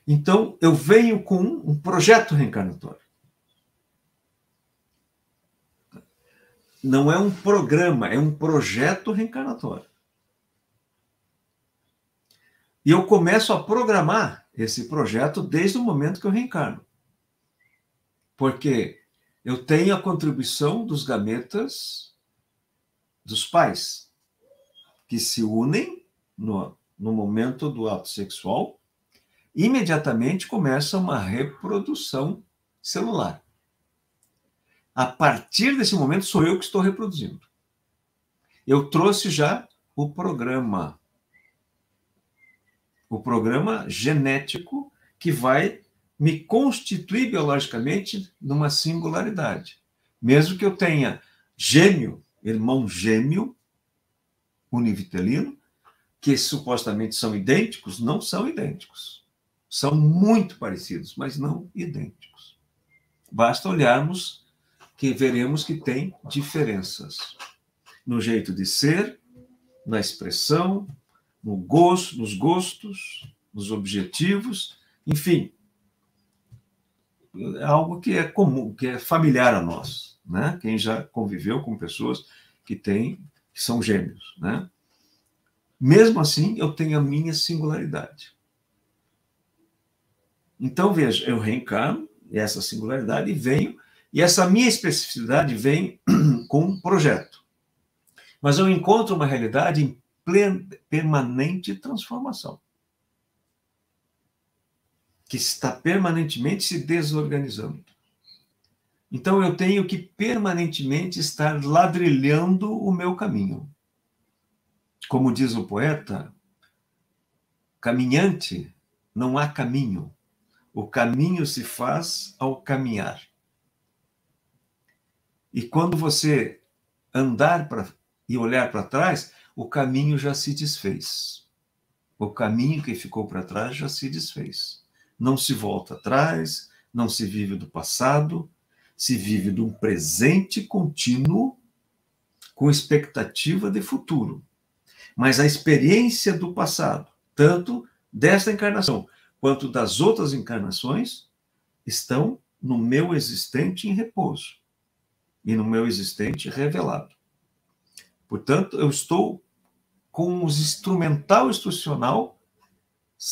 Então, eu venho com um projeto reencarnatório. Não é um programa, é um projeto reencarnatório. E eu começo a programar esse projeto desde o momento que eu reencarno. Porque eu tenho a contribuição dos gametas dos pais, que se unem no momento do ato sexual, imediatamente começa uma reprodução celular. A partir desse momento, sou eu que estou reproduzindo. Eu trouxe já o programa genético que vai me constituir biologicamente numa singularidade. Mesmo que eu tenha gêmeo, irmão gêmeo, univitelino, que supostamente são idênticos, não são idênticos. São muito parecidos, mas não idênticos. Basta olharmos que veremos que tem diferenças no jeito de ser, na expressão, no gosto, nos gostos, nos objetivos, enfim, é algo que é comum, que é familiar a nós, né? Quem já conviveu com pessoas que são gêmeos, né? Mesmo assim, eu tenho a minha singularidade. Então, veja, eu reencarno essa singularidade e venho, e essa minha especificidade vem com um projeto. Mas eu encontro uma realidade em permanente transformação, que está permanentemente se desorganizando. Então, eu tenho que permanentemente estar ladrilhando o meu caminho. Como diz o poeta, caminhante, não há caminho. O caminho se faz ao caminhar. E quando você andar e olhar para trás, o caminho já se desfez. O caminho que ficou para trás já se desfez. Não se volta atrás, não se vive do passado, se vive de um presente contínuo com expectativa de futuro. Mas a experiência do passado, tanto desta encarnação quanto das outras encarnações, estão no meu existente em repouso e no meu existente revelado. Portanto, eu estou com os instrumental institucional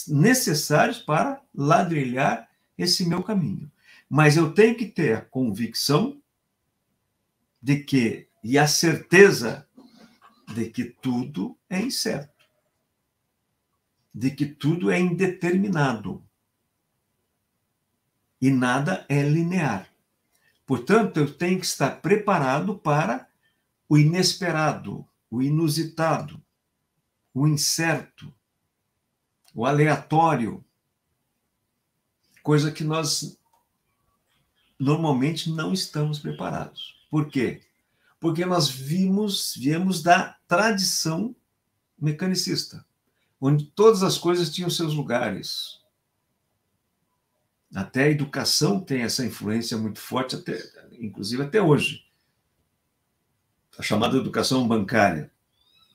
necessários para ladrilhar esse meu caminho. Mas eu tenho que ter a convicção de que, e a certeza de que tudo é incerto, de que tudo é indeterminado e nada é linear. Portanto, eu tenho que estar preparado para o inesperado, o inusitado, o incerto, o aleatório, coisa que nós normalmente não estamos preparados. Por quê? Porque nós viemos da tradição mecanicista, onde todas as coisas tinham seus lugares. Até a educação tem essa influência muito forte, inclusive até hoje. A chamada educação bancária.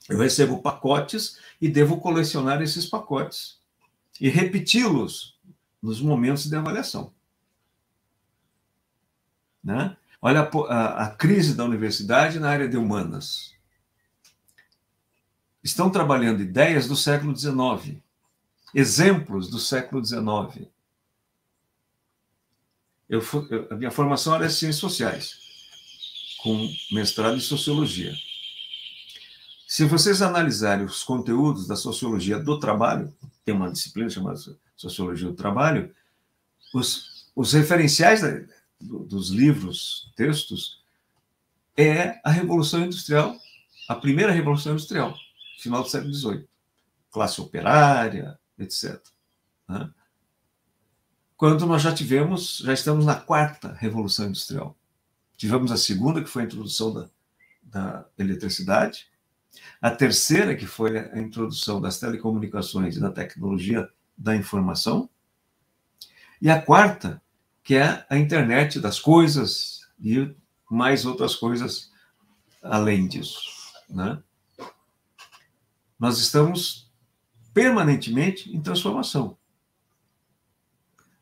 Eu recebo pacotes e devo colecionar esses pacotes e repeti-los nos momentos de avaliação. Né? Olha a crise da universidade na área de humanas. Estão trabalhando ideias do século XIX, exemplos do século XIX. A minha formação era em ciências sociais, com mestrado em sociologia. Se vocês analisarem os conteúdos da sociologia do trabalho, tem uma disciplina chamada sociologia do trabalho, os referenciais dos livros, textos, é a Revolução Industrial, a primeira Revolução Industrial, final do século XVIII. Classe operária, etc. Né? Quando nós já estamos na quarta Revolução Industrial. Tivemos a segunda, que foi a introdução da eletricidade, a terceira, que foi a introdução das telecomunicações e da tecnologia da informação, e a quarta, que é a internet das coisas e mais outras coisas além disso. Né? Nós estamos permanentemente em transformação.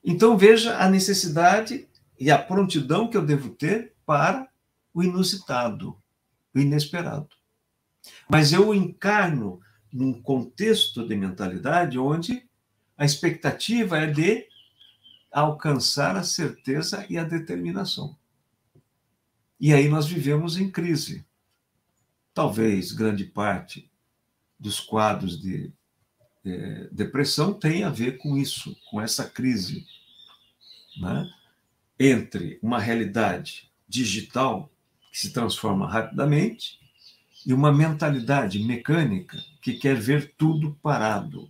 Então, veja a necessidade e a prontidão que eu devo ter para o inusitado, o inesperado. Mas eu encarno num contexto de mentalidade onde a expectativa é de alcançar a certeza e a determinação. E aí nós vivemos em crise. Talvez grande parte dos quadros de depressão tem a ver com isso, com essa crise, né? Entre uma realidade digital que se transforma rapidamente e uma mentalidade mecânica que quer ver tudo parado,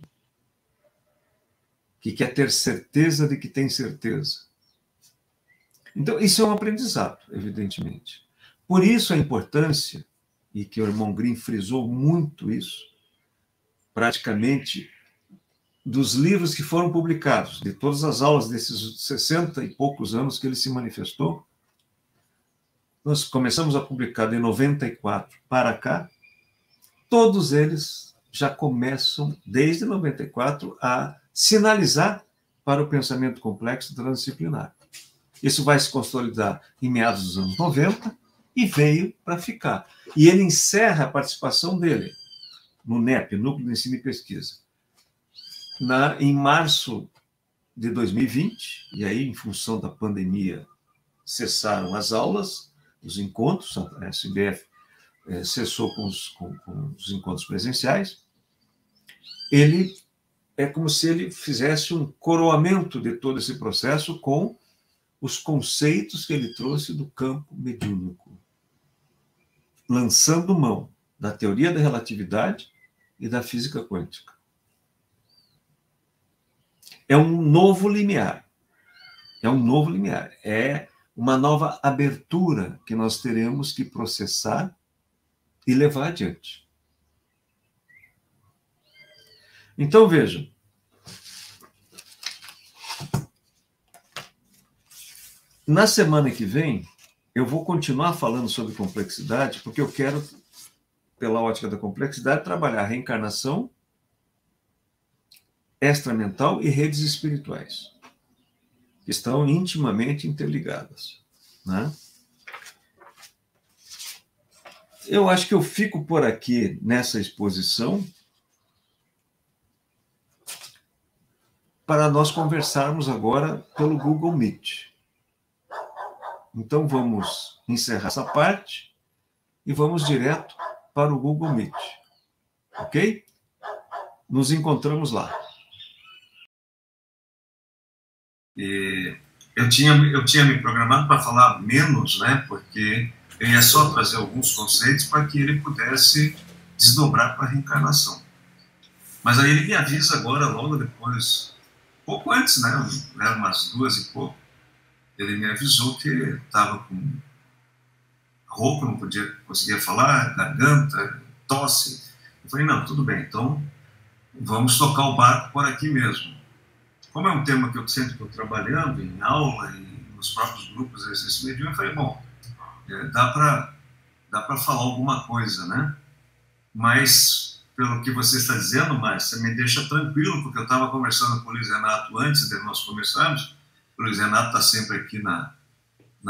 que quer ter certeza de que tem certeza. Então, isso é um aprendizado, evidentemente. Por isso a importância, e que o irmão Grimm frisou muito isso, praticamente, dos livros que foram publicados, de todas as aulas desses 60 e poucos anos que ele se manifestou. Nós começamos a publicar de 94 para cá, todos eles já começam, desde 94, a sinalizar para o pensamento complexo transdisciplinar. Isso vai se consolidar em meados dos anos 90 e veio para ficar. E ele encerra a participação dele no NEP, Núcleo de Ensino e Pesquisa, em março de 2020, e aí, em função da pandemia, cessaram as aulas, os encontros, a SBF cessou com os encontros presenciais. Ele é como se ele fizesse um coroamento de todo esse processo com os conceitos que ele trouxe do campo mediúnico, lançando mão da teoria da relatividade e da física quântica. É um novo limiar. É um novo limiar. É uma nova abertura que nós teremos que processar e levar adiante. Então, vejam. Na semana que vem, eu vou continuar falando sobre complexidade, porque eu quero, pela ótica da complexidade, trabalhar a reencarnação, extramental e redes espirituais, que estão intimamente interligadas, né? Eu acho que eu fico por aqui nessa exposição para nós conversarmos agora pelo Google Meet. Então, vamos encerrar essa parte e vamos direto para o Google Meet. Ok? Nos encontramos lá. Eu tinha me programado para falar menos, né? Porque eu ia só trazer alguns conceitos para que ele pudesse desdobrar para a reencarnação. Mas aí ele me avisa agora, logo depois, pouco antes, né? Eram umas 2 e pouco. Ele me avisou que estava com rouco, não conseguia falar, garganta, tosse. Eu falei, não, tudo bem, então vamos tocar o barco por aqui mesmo. Como é um tema que eu sempre estou trabalhando em aula e nos próprios grupos de exercício mediúnico, eu falei, bom, dá para falar alguma coisa, né? Mas, pelo que você está dizendo, Márcia, você me deixa tranquilo, porque eu estava conversando com o Luiz Renato antes de nós começarmos. O Luiz Renato está sempre aqui na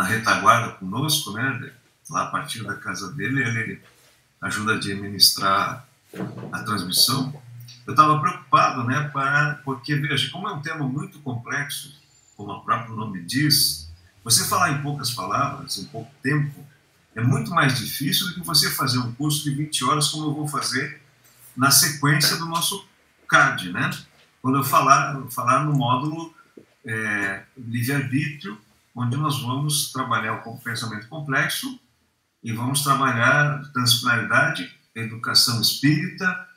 retaguarda conosco, né? Lá a partir da casa dele, ele ajuda a administrar a transmissão. Eu estava preocupado, né? Porque, veja, como é um tema muito complexo, como o próprio nome diz, você falar em poucas palavras, em pouco tempo, é muito mais difícil do que você fazer um curso de 20 horas, como eu vou fazer na sequência do nosso CAD, né? Quando eu falar no módulo livre-arbítrio, onde nós vamos trabalhar o pensamento complexo e vamos trabalhar transdisciplinaridade, educação espírita,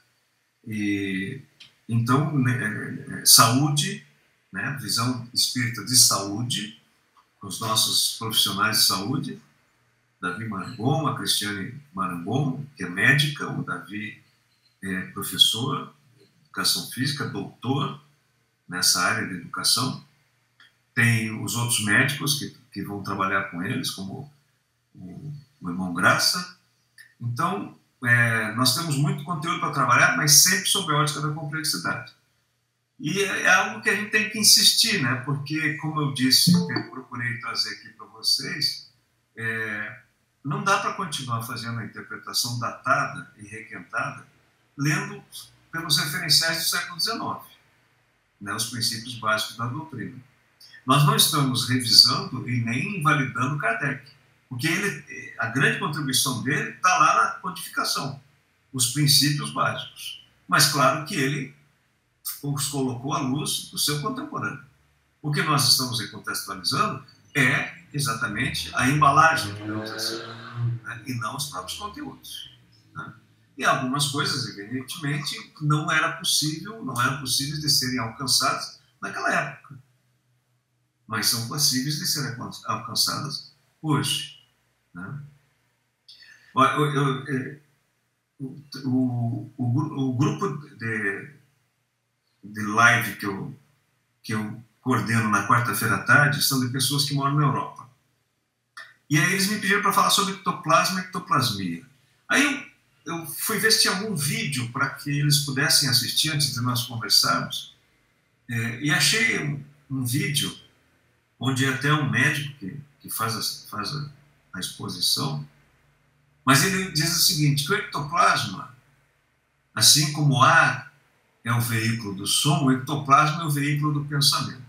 e então saúde, né? Visão espírita de saúde, com os nossos profissionais de saúde, Davi Marangon, a Cristiane Marangon, que é médica, o Davi é professor de educação física, doutor nessa área de educação. Tem os outros médicos que vão trabalhar com eles, como o irmão Graça. Então, nós temos muito conteúdo para trabalhar, mas sempre sob a ótica da complexidade. E é algo que a gente tem que insistir, né? Porque, como eu disse, eu procurei trazer aqui para vocês, não dá para continuar fazendo a interpretação datada e requentada, lendo pelos referenciais do século XIX, né? Os princípios básicos da doutrina. Nós não estamos revisando e nem invalidando Kardec, porque a grande contribuição dele está lá na codificação, os princípios básicos. Mas claro que ele os colocou à luz do seu contemporâneo. O que nós estamos contextualizando é exatamente a embalagem, digamos assim, né? E não os próprios conteúdos. Né? E algumas coisas, evidentemente, não eram possíveis de serem alcançadas naquela época, mas são possíveis de serem alcançadas hoje. Né? O grupo de live que eu coordeno na quarta-feira à tarde são de pessoas que moram na Europa. E aí eles me pediram para falar sobre ectoplasma e ectoplasmia. Aí eu fui ver se tinha algum vídeo para que eles pudessem assistir antes de nós conversarmos. E achei um vídeo onde até um médico que faz a exposição, mas ele diz o seguinte, que o ectoplasma, assim como o ar é o veículo do som, o ectoplasma é o veículo do pensamento.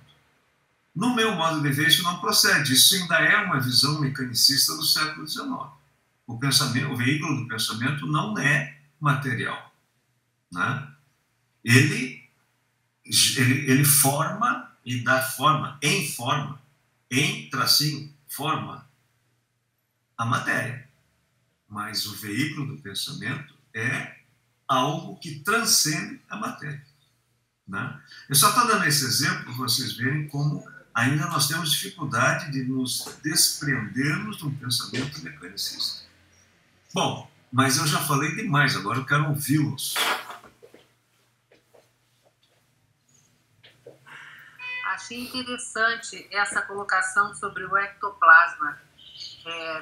No meu modo de ver, isso não procede. Isso ainda é uma visão mecanicista do século XIX. O veículo do pensamento não é material. Né? Ele forma e dá forma, forma a matéria. Mas o veículo do pensamento é algo que transcende a matéria. Né? Eu só estou dando esse exemplo para vocês verem como ainda nós temos dificuldade de nos desprendermos de um pensamento mecanicista. Bom, mas eu já falei demais, agora eu quero ouvi-los. Achei interessante essa colocação sobre o ectoplasma.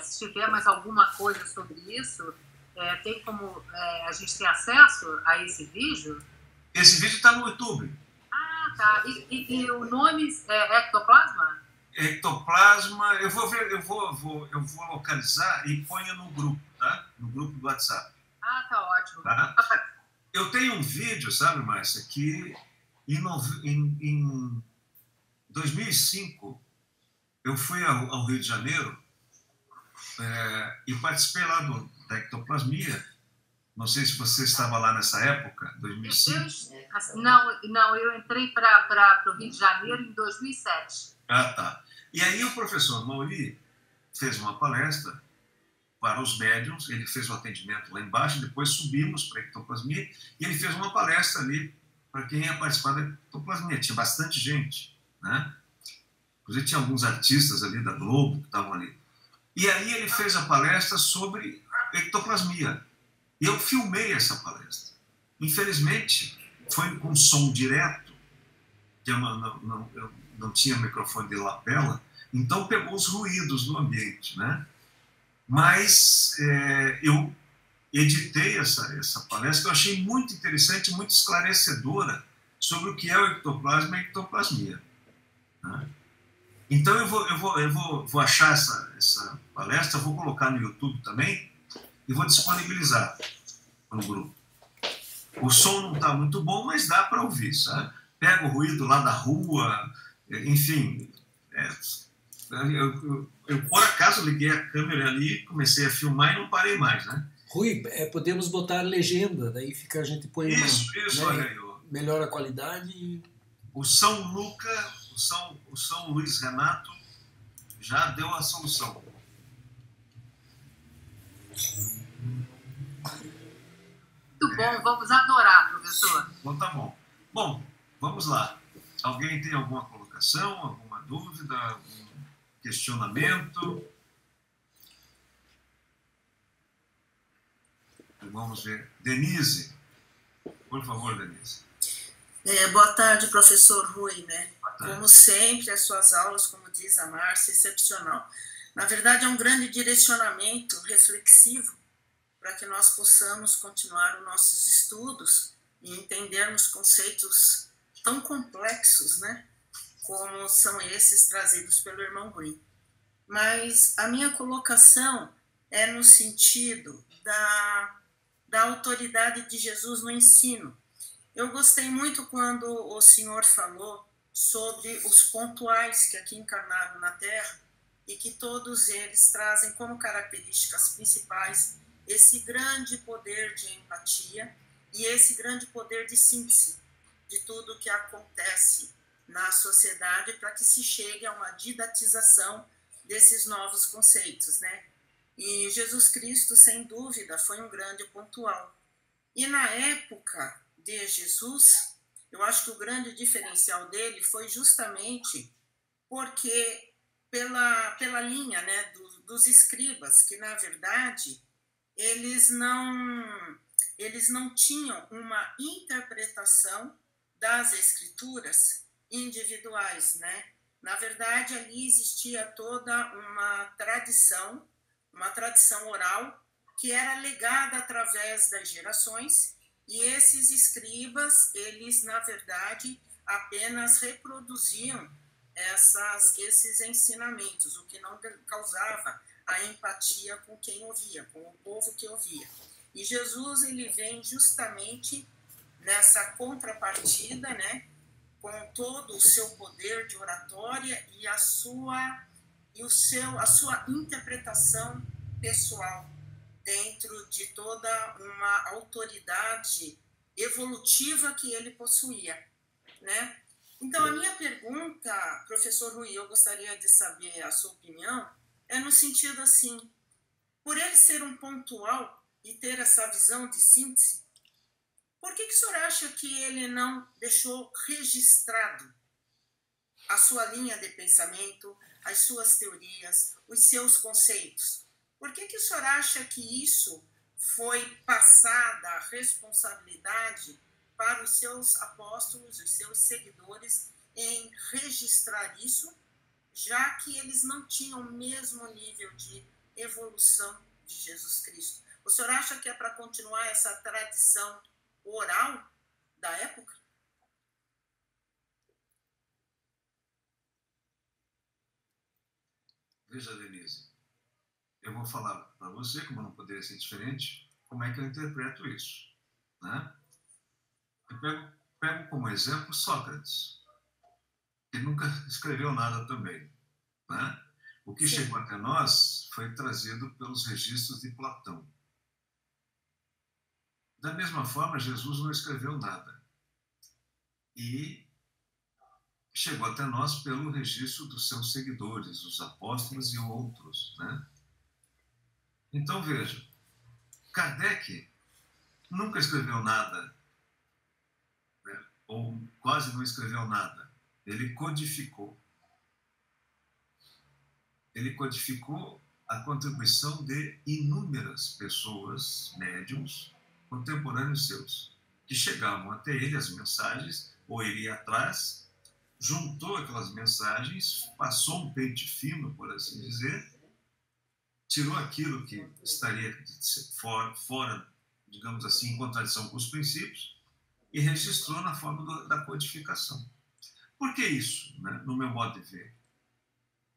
Se tiver mais alguma coisa sobre isso, tem como a gente ter acesso a esse vídeo? Esse vídeo está no YouTube. Ah, tá. E o nome é ectoplasma? Ectoplasma, eu vou localizar e ponho no grupo, tá? No grupo do WhatsApp. Ah, tá ótimo. Tá? Eu tenho um vídeo, sabe, Márcia, que em 2005 eu fui ao Rio de Janeiro e participei lá da ectoplasmia. Não sei se você estava lá nessa época, 2005. Não, eu entrei para o Rio de Janeiro em 2007. Ah, tá. E aí o professor Mauri fez uma palestra para os médiums, ele fez o atendimento lá embaixo, depois subimos para a ectoplasmia, e ele fez uma palestra ali para quem ia participar da ectoplasmia. Tinha bastante gente, né? Inclusive tinha alguns artistas ali da Globo que estavam ali. E aí ele fez a palestra sobre ectoplasmia. E eu filmei essa palestra. Infelizmente, foi com som direto, que eu não tinha microfone de lapela, então pegou os ruídos do ambiente, né? Mas eu editei essa palestra, que eu achei muito interessante, muito esclarecedora sobre o que é o ectoplasma e a ectoplasmia. Né? Então eu vou achar essa palestra, vou colocar no YouTube também e vou disponibilizar no grupo. O som não está muito bom, mas dá para ouvir, sabe? Pega o ruído lá da rua, enfim. Eu, por acaso, liguei a câmera ali, comecei a filmar e não parei mais, né? Rui, podemos botar legenda, daí fica, a gente põe isso, né, olha aí. Melhora a qualidade. E... O São Luca, o São Luís Renato já deu a solução. Muito bom, vamos adorar, professor. Então tá bom. Bom, vamos lá. Alguém tem alguma colocação, alguma dúvida, algum questionamento? Vamos ver. Denise. Por favor, Denise. Boa tarde, professor Rui, né? Como sempre, as suas aulas, como diz a Márcia, excepcional. Na verdade, é um grande direcionamento reflexivo para que nós possamos continuar os nossos estudos e entendermos conceitos tão complexos, né? Como são esses trazidos pelo irmão Green. Mas a minha colocação é no sentido da autoridade de Jesus no ensino. Eu gostei muito quando o senhor falou sobre os pontuais que aqui encarnaram na Terra e que todos eles trazem como características principais esse grande poder de empatia e esse grande poder de síntese. de tudo que acontece na sociedade para que se chegue a uma didatização desses novos conceitos, né? E Jesus Cristo, sem dúvida, foi um grande pontual. E na época de Jesus, eu acho que o grande diferencial dele foi justamente porque pela linha, né, dos escribas, que na verdade eles não tinham uma interpretação das escrituras individuais, né? Na verdade, ali existia toda uma tradição oral que era legada através das gerações, e esses escribas, eles, na verdade, apenas reproduziam esses ensinamentos, o que não causava a empatia com quem ouvia, com o povo que ouvia. E Jesus, ele vem justamente nessa contrapartida, né, com todo o seu poder de oratória e a sua interpretação pessoal dentro de toda uma autoridade evolutiva que ele possuía, né? Então, a minha pergunta, professor Rui, eu gostaria de saber a sua opinião, é no sentido assim, por ele ser um pontual e ter essa visão de síntese, por que o senhor acha que ele não deixou registrado a sua linha de pensamento, as suas teorias, os seus conceitos? Por que o senhor acha que isso foi passada a responsabilidade para os seus apóstolos, os seus seguidores, em registrar isso, já que eles não tinham o mesmo nível de evolução de Jesus Cristo? O senhor acha que é para continuar essa tradição oral da época? Veja, Denise, eu vou falar para você, como não poderia ser diferente, como é que eu interpreto isso, né? Eu pego como exemplo Sócrates, que nunca escreveu nada também, né? O que Sim. chegou até nós foi trazido pelos registros de Platão. Da mesma forma, Jesus não escreveu nada. E chegou até nós pelo registro dos seus seguidores, os apóstolos e outros, né? Então, veja, Kardec nunca escreveu nada, né? Ou quase não escreveu nada. Ele codificou. Ele codificou a contribuição de inúmeras pessoas, médiums, contemporâneos seus, que chegavam até ele as mensagens, ou ele ia atrás, juntou aquelas mensagens, passou um pente fino, por assim dizer, tirou aquilo que estaria fora, digamos assim, em contradição com os princípios, e registrou na forma da codificação. Por que isso, né, no meu modo de ver?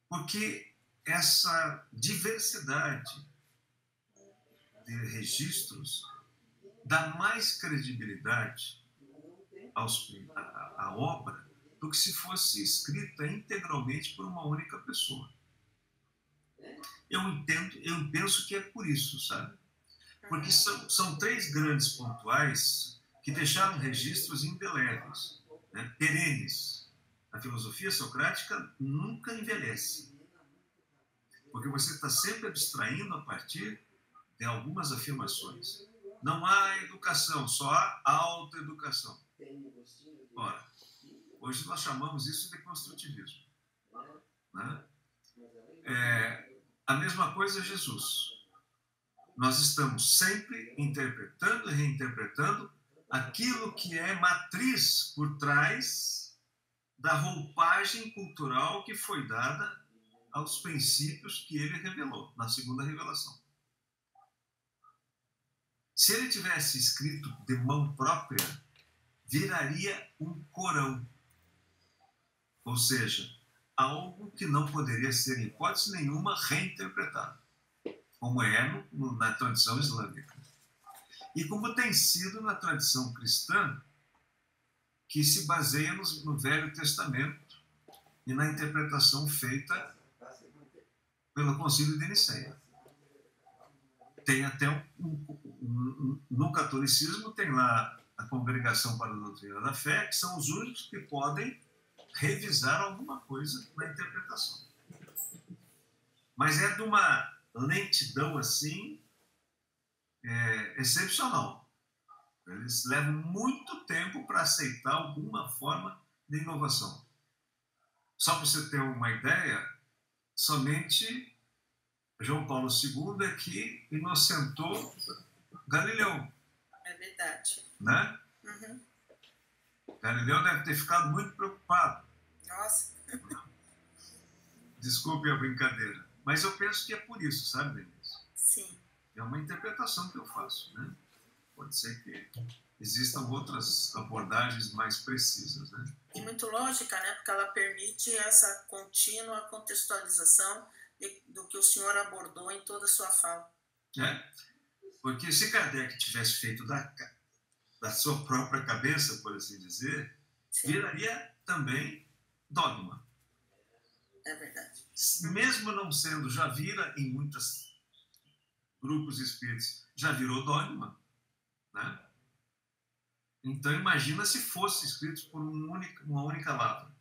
Porque essa diversidade de registros dá mais credibilidade à obra do que se fosse escrita integralmente por uma única pessoa. Eu penso que é por isso, sabe? Porque são três grandes pontuais que deixaram registros indeléveis, né, perenes. A filosofia socrática nunca envelhece, porque você está sempre abstraindo a partir de algumas afirmações. Não há educação, só há autoeducação. Ora, hoje nós chamamos isso de construtivismo, né? A mesma coisa é Jesus. Nós estamos sempre interpretando e reinterpretando aquilo que é matriz por trás da roupagem cultural que foi dada aos princípios que ele revelou na segunda revelação. Se ele tivesse escrito de mão própria, viraria um Corão, ou seja, algo que não poderia ser, em hipótese nenhuma, reinterpretado, como é na tradição islâmica. E como tem sido na tradição cristã, que se baseia no Velho Testamento e na interpretação feita pelo Concílio de Nicéia. Tem até no catolicismo tem lá a Congregação para a Doutrina da Fé, que são os únicos que podem revisar alguma coisa na interpretação. Mas é de uma lentidão assim excepcional. Eles levam muito tempo para aceitar alguma forma de inovação. Só para você ter uma ideia, somente João Paulo II é que inocentou Galileu. É verdade. Né? Uhum. Galileu deve ter ficado muito preocupado. Nossa. Desculpe a brincadeira. Mas eu penso que é por isso, sabe, Denise? Sim. É uma interpretação que eu faço, né? Pode ser que existam outras abordagens mais precisas, né? E muito lógica, né? Porque ela permite essa contínua contextualização do que o senhor abordou em toda a sua fala. Porque se Kardec tivesse feito da sua própria cabeça, por assim dizer, sim, viraria também dogma. É verdade. Mesmo não sendo, já vira em muitos grupos espíritas, já virou dogma, né? Então imagina se fosse escrito por uma única lavra.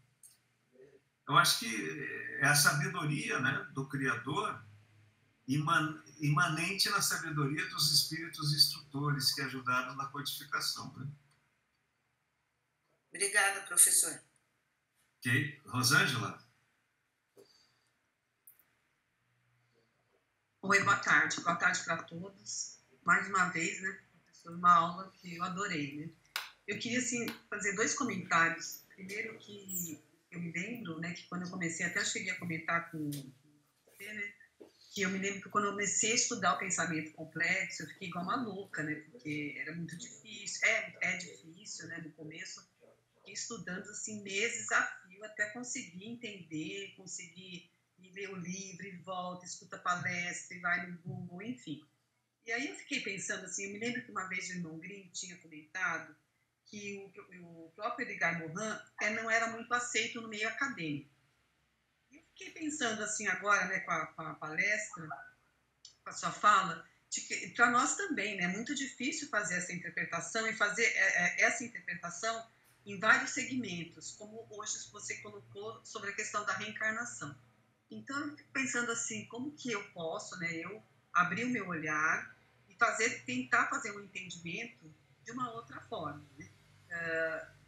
Eu acho que é a sabedoria, né, do Criador imanente na sabedoria dos espíritos instrutores que ajudaram na codificação, né? Obrigada, professor. Ok. Rosângela? Oi, boa tarde para todos. Mais uma vez, né, professor, uma aula que eu adorei, né? Eu queria, assim, fazer 2 comentários. Primeiro que eu me lembro, né, que quando eu comecei, até eu cheguei a comentar com você, né, que eu me lembro que quando eu comecei a estudar o pensamento complexo, eu fiquei igual uma louca, né, porque era muito difícil, é difícil, né, no começo, fiquei estudando, assim, meses a fio até conseguir entender, conseguir ler o livro e volta, escuta palestra e vai no Google, enfim. E aí eu fiquei pensando, assim, eu me lembro que uma vez o irmão Grimm tinha comentado que o próprio Edgar Morin não era muito aceito no meio acadêmico. E eu fiquei pensando, assim, agora, né, com a palestra, com a sua fala, de que para nós também, né, é muito difícil fazer essa interpretação e fazer essa interpretação em vários segmentos, como hoje você colocou sobre a questão da reencarnação. Então, eu fico pensando assim, como que eu posso, né, eu abrir o meu olhar e tentar fazer um entendimento de uma outra forma, né?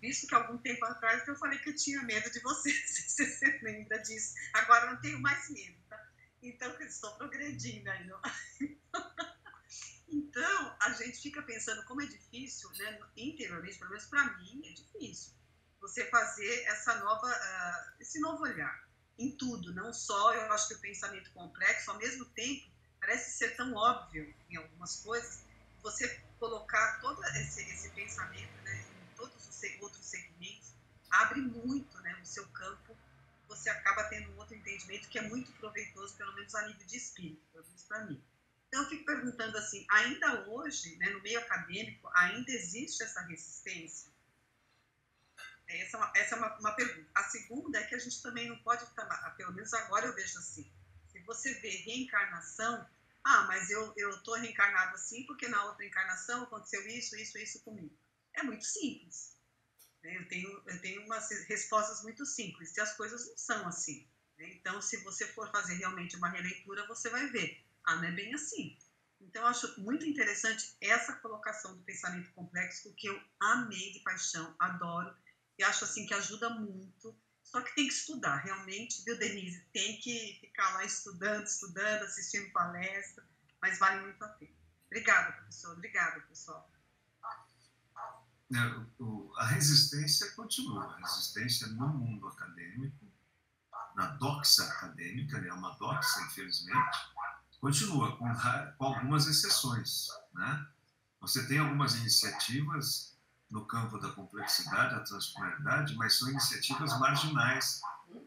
Visto que algum tempo atrás eu falei que eu tinha medo de você, se você lembra disso. Agora eu não tenho mais medo, tá? Então, eu estou progredindo aí. Não? Então, a gente fica pensando como é difícil, né, interiormente, pelo menos para mim, é difícil você fazer esse novo olhar em tudo, não só, eu acho que o pensamento complexo, ao mesmo tempo, parece ser tão óbvio em algumas coisas, você colocar todo esse pensamento, né, em todos os outros segmentos, abre muito, né, o seu campo, você acaba tendo um outro entendimento que é muito proveitoso, pelo menos a nível de espírito, pelo menos para mim. Então, eu fico perguntando assim, ainda hoje, né, no meio acadêmico, ainda existe essa resistência? Essa é uma pergunta. A segunda é que a gente também não pode, pelo menos agora eu vejo assim, se você vê reencarnação, mas eu estou reencarnado assim porque na outra encarnação aconteceu isso comigo. É muito simples. Né? Eu tenho umas respostas muito simples, e as coisas não são assim. Né? Então, se você for fazer realmente uma releitura, você vai ver, não é bem assim. Então, eu acho muito interessante essa colocação do pensamento complexo, que eu amei de paixão, adoro, e acho assim que ajuda muito, só que tem que estudar, realmente, viu, Denise? Tem que ficar lá estudando, assistindo palestra, mas vale muito a pena. Obrigada, professor. Obrigada, pessoal. A resistência continua, a resistência no mundo acadêmico, na doxa acadêmica, é uma doxa, infelizmente, continua, com algumas exceções, né? Você tem algumas iniciativas no campo da complexidade, da transplanaridade, mas são iniciativas marginais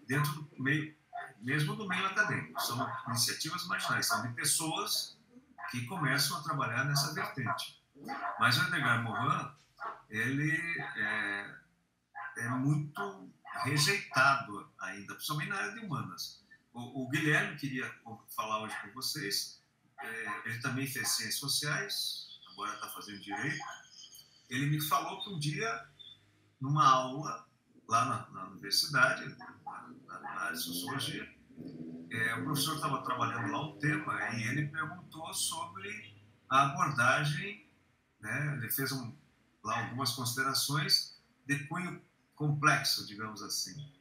dentro do meio, mesmo do meio acadêmico. São iniciativas marginais, são de pessoas que começam a trabalhar nessa vertente. Mas o Edgar Morin, ele é muito rejeitado ainda, principalmente na área de humanas. O Guilherme queria falar hoje com vocês, ele também fez ciências sociais, agora está fazendo direito, ele me falou que um dia, numa aula, lá na universidade, na área de sociologia, o professor estava trabalhando lá um tema e ele perguntou sobre a abordagem, né? Ele fez lá algumas considerações de cunho complexo, digamos assim.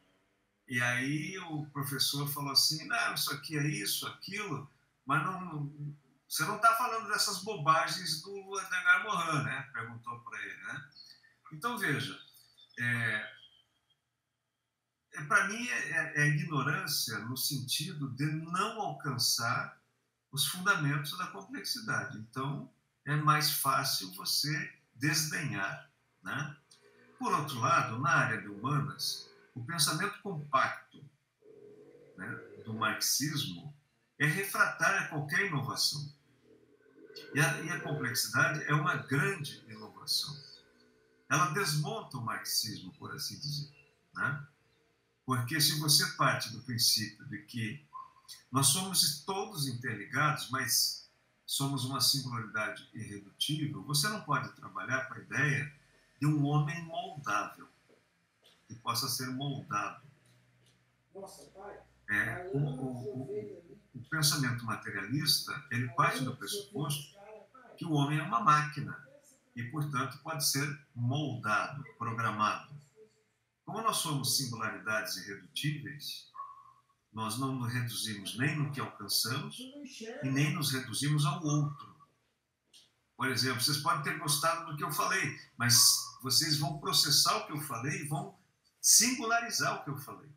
E aí o professor falou assim, não, isso aqui é isso, aquilo, mas você não está falando dessas bobagens do Edgar Morin, né? Perguntou para ele, né? Então, veja, para mim é ignorância no sentido de não alcançar os fundamentos da complexidade. Então, é mais fácil você desdenhar, né? Por outro lado, na área de humanas, o pensamento compacto, né, do marxismo é refratário a qualquer inovação. E a complexidade é uma grande inovação. Ela desmonta o marxismo, por assim dizer, né? Porque se você parte do princípio de que nós somos todos interligados, mas somos uma singularidade irredutível, você não pode trabalhar com a ideia de um homem moldável, que possa ser moldado. O pensamento materialista, ele parte do pressuposto que o homem é uma máquina e, portanto, pode ser moldado, programado. Como nós somos singularidades irredutíveis, nós não nos reduzimos nem no que alcançamos e nem nos reduzimos ao outro. Por exemplo, vocês podem ter gostado do que eu falei, mas vocês vão processar o que eu falei e vão singularizar o que eu falei.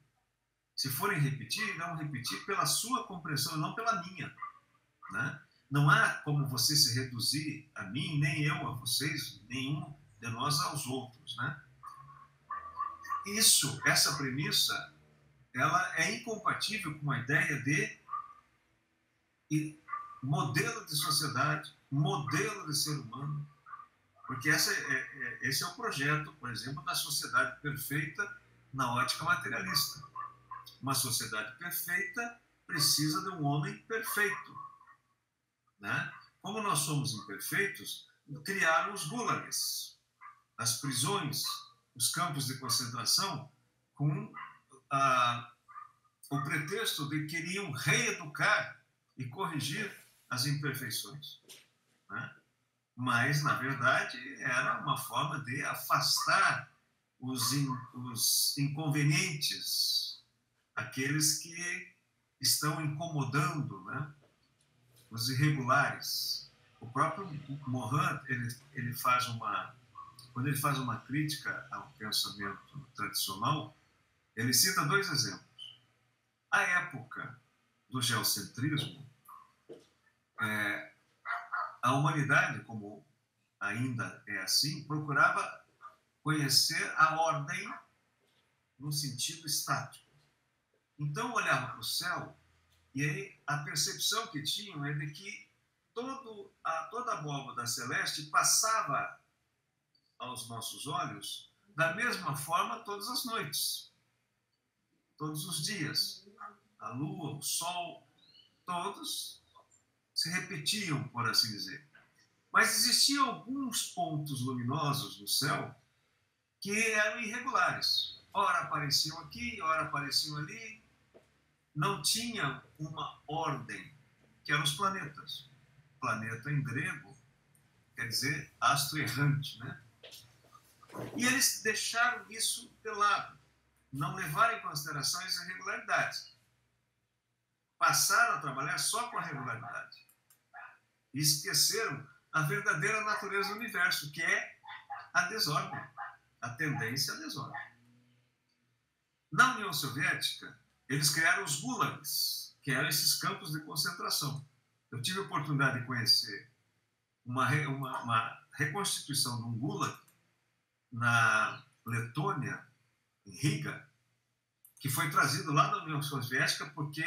Se forem repetir, vão repetir pela sua compreensão, não pela minha, né? Não há como você se reduzir a mim, nem eu a vocês, nenhum de nós aos outros, né? Essa premissa, ela é incompatível com a ideia de modelo de sociedade, modelo de ser humano, porque esse é o projeto, por exemplo, da sociedade perfeita na ótica materialista. Uma sociedade perfeita precisa de um homem perfeito, né? Como nós somos imperfeitos, criaram os gulags, as prisões, os campos de concentração, com o pretexto de que queriam reeducar e corrigir as imperfeições, né? Mas, na verdade, era uma forma de afastar os inconvenientes, aqueles que estão incomodando, né? Os irregulares. O próprio Morin, ele faz quando ele faz uma crítica ao pensamento tradicional, ele cita dois exemplos. A época do geocentrismo, a humanidade, como ainda é assim, procurava conhecer a ordem no sentido estático. Então olhava para o céu e aí a percepção que tinham é de que toda a abóbada celeste passava aos nossos olhos da mesma forma todas as noites, todos os dias. A lua, o sol, todos se repetiam, por assim dizer. Mas existiam alguns pontos luminosos no céu que eram irregulares. Ora apareciam aqui, ora apareciam ali. Não tinha uma ordem, que eram os planetas. Planeta em grego quer dizer astro errante, né? E eles deixaram isso de lado, não levaram em consideração as irregularidades. Passaram a trabalhar só com a regularidade. E esqueceram a verdadeira natureza do universo, que é a desordem, a tendência à desordem. Na União Soviética, eles criaram os gulags, que eram esses campos de concentração. Eu tive a oportunidade de conhecer uma reconstituição de um gulag na Letônia, em Riga, que foi trazido lá da União Soviética porque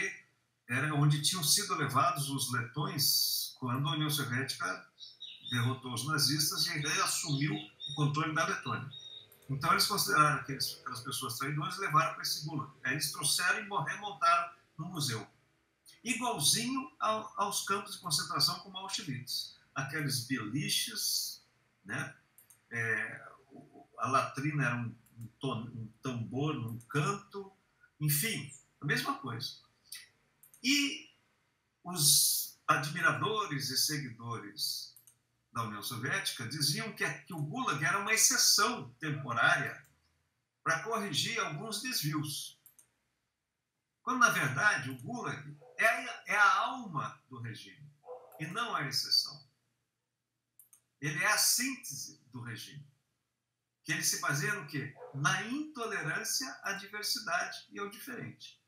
era onde tinham sido levados os letões quando a União Soviética derrotou os nazistas e ainda assumiu o controle da Letônia. Então eles consideraram aquelas pessoas traidores e levaram para esse gulag. Aí eles trouxeram e remontaram no museu. Igualzinho aos campos de concentração como Auschwitz. Aqueles beliches, né? a latrina era um tambor num canto, enfim, a mesma coisa. E os admiradores e seguidores da União Soviética diziam que o Gulag era uma exceção temporária para corrigir alguns desvios. Quando, na verdade, o Gulag é a alma do regime e não a exceção. Ele é a síntese do regime. Que ele se baseia no quê? Na intolerância à diversidade e ao diferente.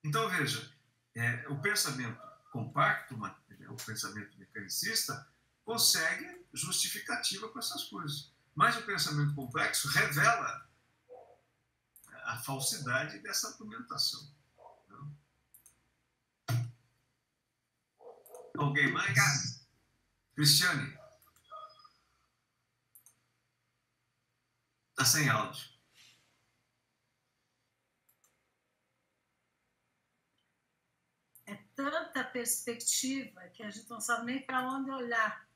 Então, veja, o pensamento compacto, o pensamento mecanicista, consegue justificativa com essas coisas. Mas o pensamento complexo revela a falsidade dessa argumentação. Alguém mais? Cristiane? Está sem áudio. É tanta perspectiva que a gente não sabe nem para onde olhar.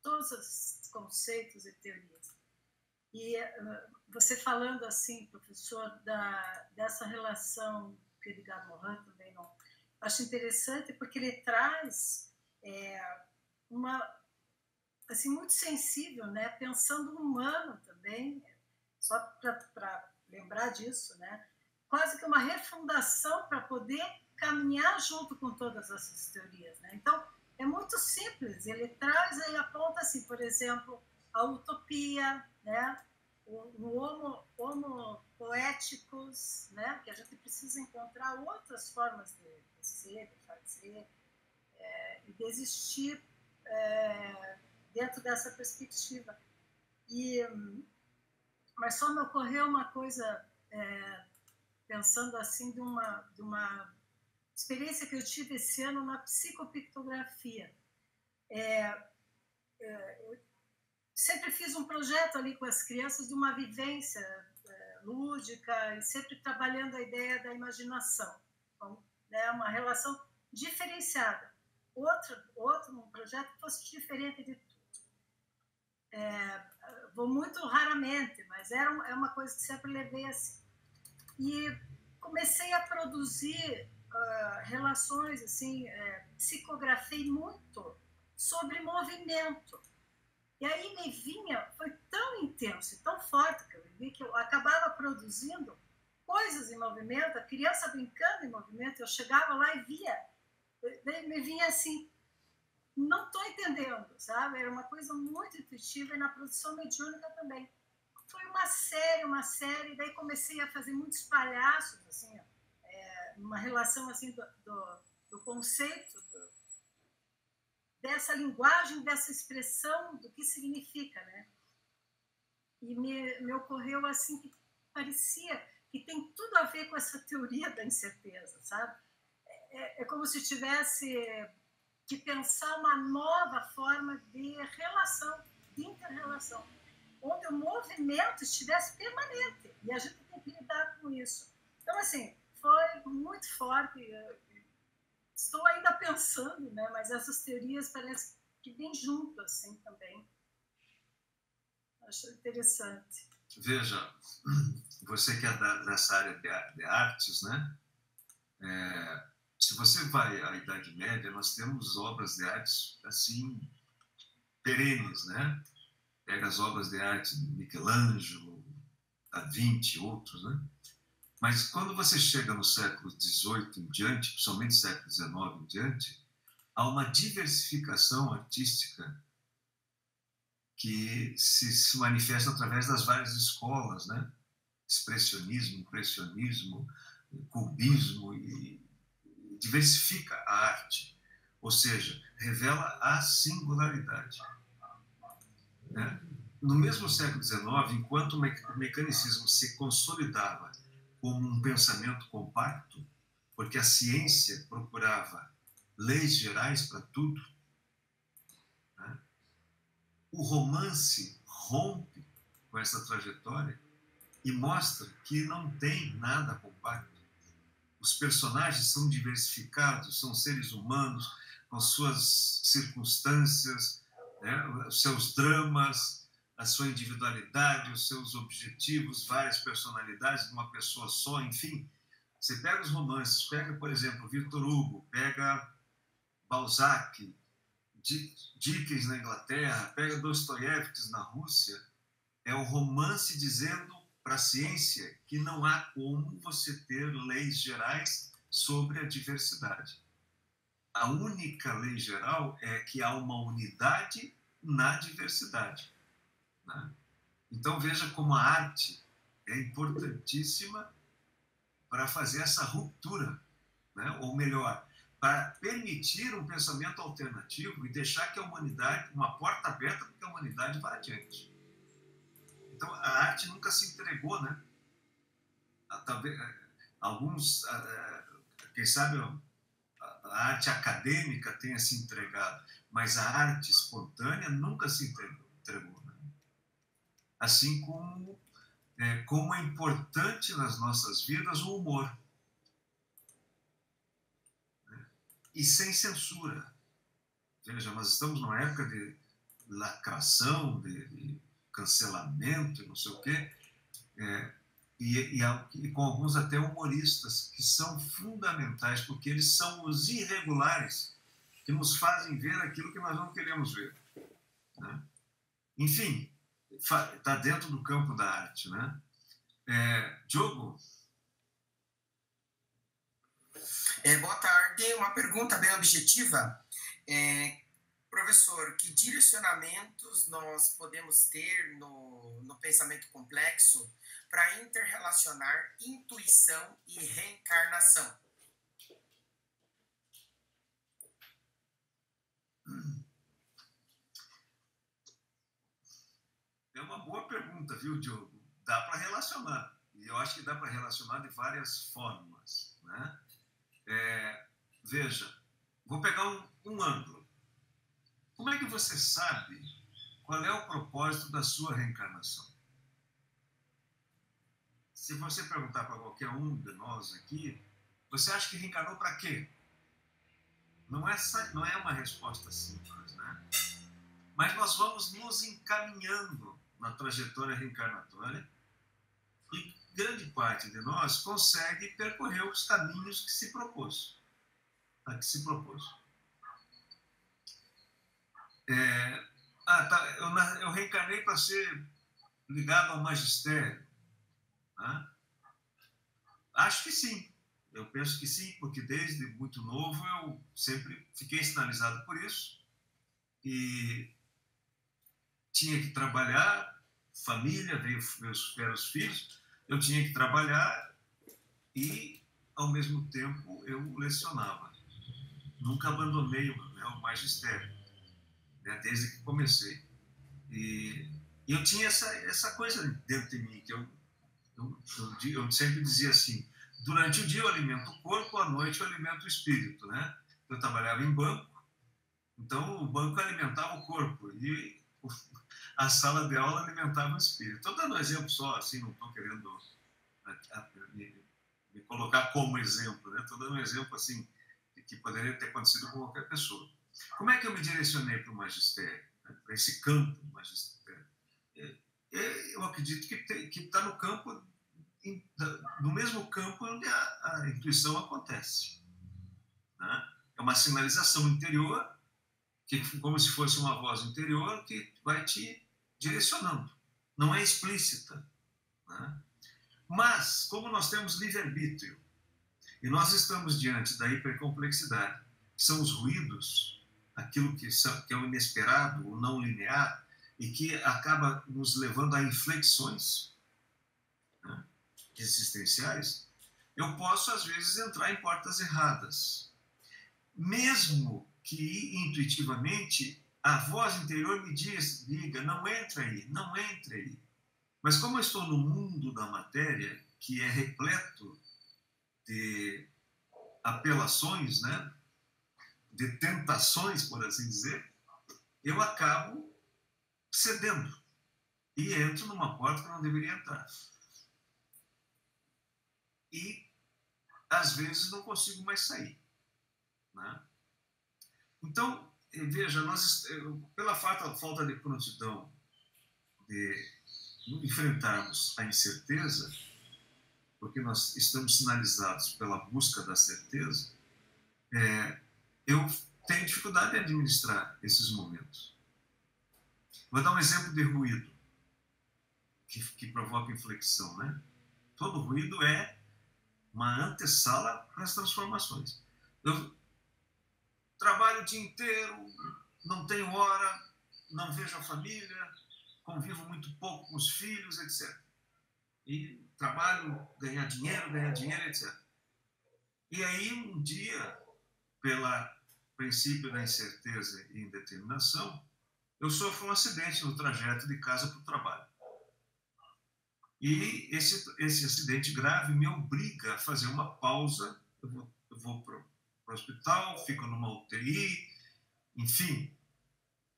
Todos os conceitos e teorias. E você falando assim, professor, dessa relação que o Edgar Morin também não... Acho interessante porque ele traz assim, muito sensível, né? Pensando no humano também, só para lembrar disso, né? Quase que uma refundação para poder caminhar junto com todas essas teorias, né? Então, é muito simples, ele traz aí, aponta assim, por exemplo, a utopia, né? O homo poéticos, né? Que a gente precisa encontrar outras formas de ser, de fazer, e de existir dentro dessa perspectiva. Mas só me ocorreu uma coisa, pensando assim, de uma experiência que eu tive esse ano na psicopictografia. Eu sempre fiz um projeto ali com as crianças de uma vivência lúdica e sempre trabalhando a ideia da imaginação. Então, né, uma relação diferenciada. Um projeto que fosse diferente de tudo. Vou muito raramente, mas é uma coisa que sempre levei assim. E comecei a produzir relações, assim, psicografei muito sobre movimento. E aí me vinha, foi tão intenso e tão forte que eu vi que eu acabava produzindo coisas em movimento, a criança brincando em movimento, eu chegava lá e via, daí me vinha assim, não estou entendendo, sabe? Era uma coisa muito intuitiva e na produção mediúnica também. Foi uma série, daí comecei a fazer muitos palhaços, assim, uma relação assim do conceito, dessa linguagem, dessa expressão, do que significa, né? E me ocorreu assim que parecia que tem tudo a ver com essa teoria da incerteza, sabe? É como se tivesse que pensar uma nova forma de relação, de inter-relação, onde o movimento estivesse permanente e a gente tem que lidar com isso. Então, assim, foi muito forte. Estou ainda pensando, né? Mas essas teorias parecem que vêm junto, assim, também. Acho interessante. Veja, você que é dessa área de artes, né? Se você vai à Idade Média, nós temos obras de artes, assim, perenes, né? Pega as obras de arte de Michelangelo, Da Vinci, outros, né? Mas quando você chega no século XVIII em diante, principalmente século XIX em diante, há uma diversificação artística que se manifesta através das várias escolas, né? Expressionismo, impressionismo, cubismo, e diversifica a arte, ou seja, revela a singularidade. Né? No mesmo século XIX, enquanto o mecanicismo se consolidava como um pensamento compacto, porque a ciência procurava leis gerais para tudo, né? O romance rompe com essa trajetória e mostra que não tem nada compacto. Os personagens são diversificados, são seres humanos com suas circunstâncias, né? Os seus dramas, a sua individualidade, os seus objetivos, várias personalidades de uma pessoa só, enfim. Você pega os romances, pega, por exemplo, Victor Hugo, pega Balzac, Dickens na Inglaterra, pega Dostoiévski na Rússia, é o romance dizendo para a ciência que não há como você ter leis gerais sobre a diversidade. A única lei geral é que há uma unidade na diversidade, né? Então veja como a arte é importantíssima para fazer essa ruptura, né? Ou melhor, para permitir um pensamento alternativo e deixar que a humanidade, uma porta aberta para que a humanidade vá adiante. Então a arte nunca se entregou, né? Talvez alguns, quem sabe, a arte acadêmica tenha se entregado, mas a arte espontânea nunca se entregou, né? Assim como é importante nas nossas vidas o humor, né? E sem censura. Veja, nós estamos numa época de lacração, de cancelamento, não sei o quê, e com alguns até humoristas que são fundamentais, porque eles são os irregulares que nos fazem ver aquilo que nós não queremos ver, né? Enfim, está dentro do campo da arte, né? Diogo? Boa tarde. Uma pergunta bem objetiva. Professor, que direcionamentos nós podemos ter no pensamento complexo para interrelacionar intuição e reencarnação? É uma boa pergunta, viu, Diogo? Dá para relacionar. E eu acho que dá para relacionar de várias formas, né? Veja, vou pegar um ângulo. Como é que você sabe qual é o propósito da sua reencarnação? Se você perguntar para qualquer um de nós aqui, você acha que reencarnou para quê? Não é uma resposta simples, né? Mas nós vamos nos encaminhando na trajetória reencarnatória e grande parte de nós consegue percorrer os caminhos que se propôs. Eu reencarnei para ser ligado ao magistério, né? Acho que sim. Eu penso que sim, porque desde muito novo eu sempre fiquei sinalizado por isso e tinha que trabalhar, família, veio meus filhos, eu tinha que trabalhar e, ao mesmo tempo, eu lecionava. Nunca abandonei o magistério, né, desde que comecei. E eu tinha essa coisa dentro de mim, que eu sempre dizia assim, durante o dia eu alimento o corpo, à noite eu alimento o espírito, né? Eu trabalhava em banco, então o banco alimentava o corpo e a sala de aula alimentava o espírito. Estou dando um exemplo só, assim, não estou querendo me colocar como exemplo, né? Estou dando um exemplo assim, que poderia ter acontecido com qualquer pessoa. Como é que eu me direcionei para o magistério, né? Para esse campo do magistério? Eu acredito que está no campo, no mesmo campo onde a intuição acontece, né? É uma sinalização interior, como se fosse uma voz interior que vai te direcionando. Não é explícita, né? Mas, como nós temos livre-arbítrio, e nós estamos diante da hipercomplexidade, que são os ruídos, aquilo que é o inesperado, o não linear, e que acaba nos levando a inflexões, né, existenciais, eu posso, às vezes, entrar em portas erradas. Mesmo que, intuitivamente, a voz interior me diga, não entre aí, não entre aí. Mas como eu estou no mundo da matéria, que é repleto de apelações, né, de tentações, por assim dizer, eu acabo cedendo e entro numa porta que não deveria entrar. E, às vezes, não consigo mais sair, né? Então, veja, nós, pela falta de prontidão de enfrentarmos a incerteza, porque nós estamos sinalizados pela busca da certeza, eu tenho dificuldade em administrar esses momentos. Vou dar um exemplo de ruído que provoca inflexão, né? Todo ruído é uma antessala para as transformações. Eu trabalho o dia inteiro, não tenho hora, não vejo a família, convivo muito pouco com os filhos, etc. E trabalho, ganhar dinheiro, etc. E aí, um dia, pelo princípio da incerteza e indeterminação, eu sofro um acidente no trajeto de casa para o trabalho. E esse acidente grave me obriga a fazer uma pausa. Eu vou para o hospital, fico numa UTI, enfim,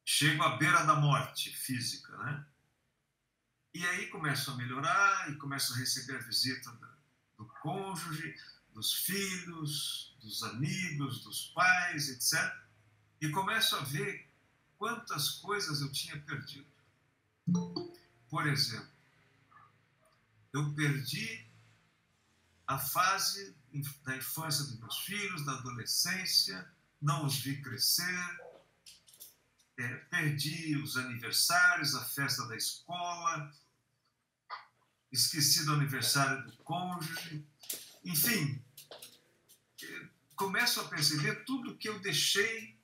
chego à beira da morte física, né? E aí começo a melhorar e começo a receber a visita do cônjuge, dos filhos, dos amigos, dos pais, etc. E começo a ver quantas coisas eu tinha perdido. Por exemplo, eu perdi a fase da infância dos meus filhos, da adolescência, não os vi crescer, perdi os aniversários, a festa da escola, esqueci do aniversário do cônjuge, enfim, começo a perceber tudo que eu deixei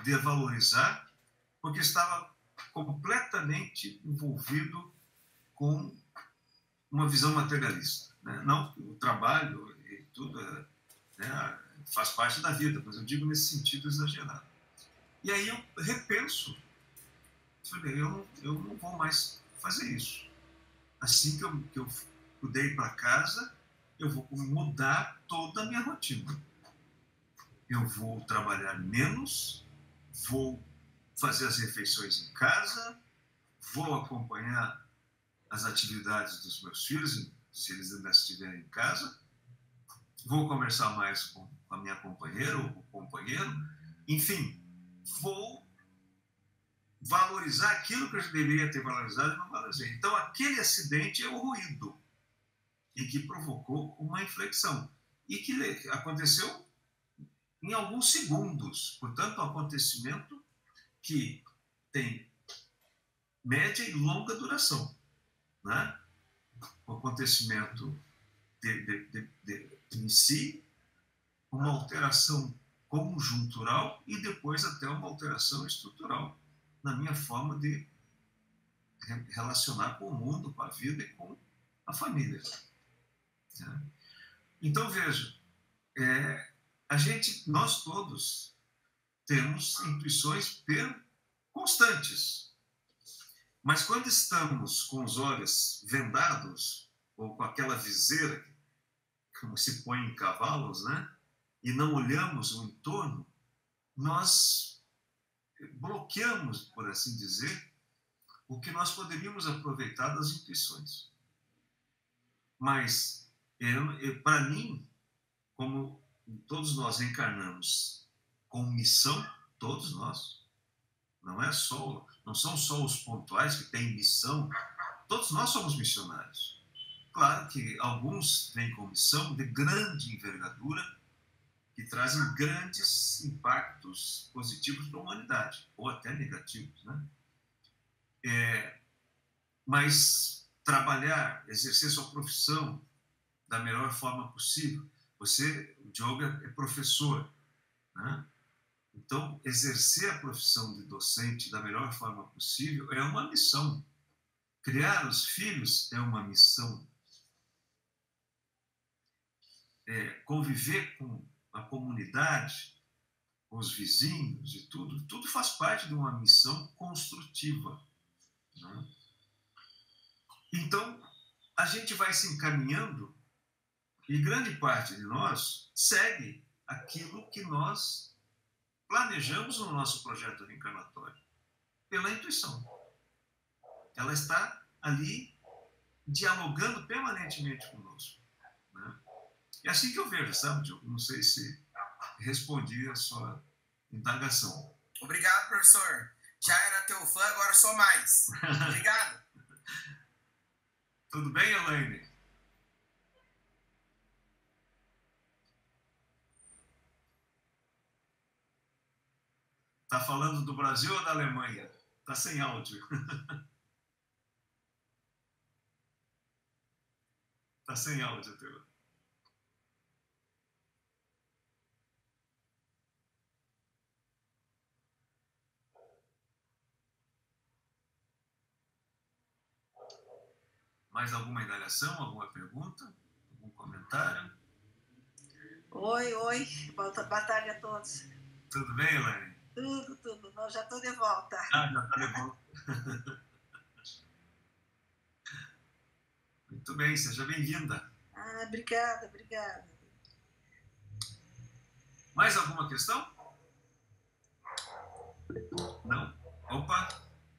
de valorizar, porque estava completamente envolvido com uma visão materialista, né? Não, o trabalho e tudo, né, faz parte da vida, mas eu digo nesse sentido exagerado. E aí eu repenso, falei, eu não vou mais fazer isso. Assim que eu puder ir para casa, eu vou mudar toda a minha rotina. Eu vou trabalhar menos, vou fazer as refeições em casa, vou acompanhar as atividades dos meus filhos, se eles ainda estiverem em casa, vou conversar mais com a minha companheira ou com o companheiro, enfim, vou valorizar aquilo que eu deveria ter valorizado e não valorizei. Então, aquele acidente é o ruído e que provocou uma inflexão e que aconteceu em alguns segundos. Portanto, um acontecimento que tem média e longa duração, né? O acontecimento em si, uma alteração conjuntural e depois até uma alteração estrutural na minha forma de relacionar com o mundo, com a vida e com a família. Né? Então, veja, nós todos temos intuições constantes, mas quando estamos com os olhos vendados ou com aquela viseira, como se põe em cavalos, né? E não olhamos o entorno, nós bloqueamos, por assim dizer, o que nós poderíamos aproveitar das intuições. Mas, para mim, como todos nós encarnamos com missão, todos nós, não são só os pontuais que têm missão, todos nós somos missionários. Claro que alguns vêm com missão de grande envergadura, que trazem grandes impactos positivos para a humanidade, ou até negativos, né? Mas trabalhar, exercer sua profissão da melhor forma possível. O Diogo é professor, né? Então, exercer a profissão de docente da melhor forma possível é uma missão. Criar os filhos é uma missão. Conviver com a comunidade, com os vizinhos e tudo faz parte de uma missão construtiva, né? Então, a gente vai se encaminhando e grande parte de nós segue aquilo que nós planejamos no nosso projeto reencarnatório, pela intuição. Ela está ali dialogando permanentemente conosco, né? É assim que eu vejo, sabe, Diogo? Não sei se respondi a sua indagação. Obrigado, professor. Já era teu fã, agora sou mais. Obrigado. Tudo bem, Elaine? Tá falando do Brasil ou da Alemanha? Tá sem áudio. Tá sem áudio, teu. Mais alguma indagação, alguma pergunta, algum comentário? Oi, boa tarde a todos. Tudo bem, Elaine? Tudo, eu já estou de volta. Ah, já está de volta. Muito bem, seja bem-vinda. Obrigada. Mais alguma questão? Não? Opa,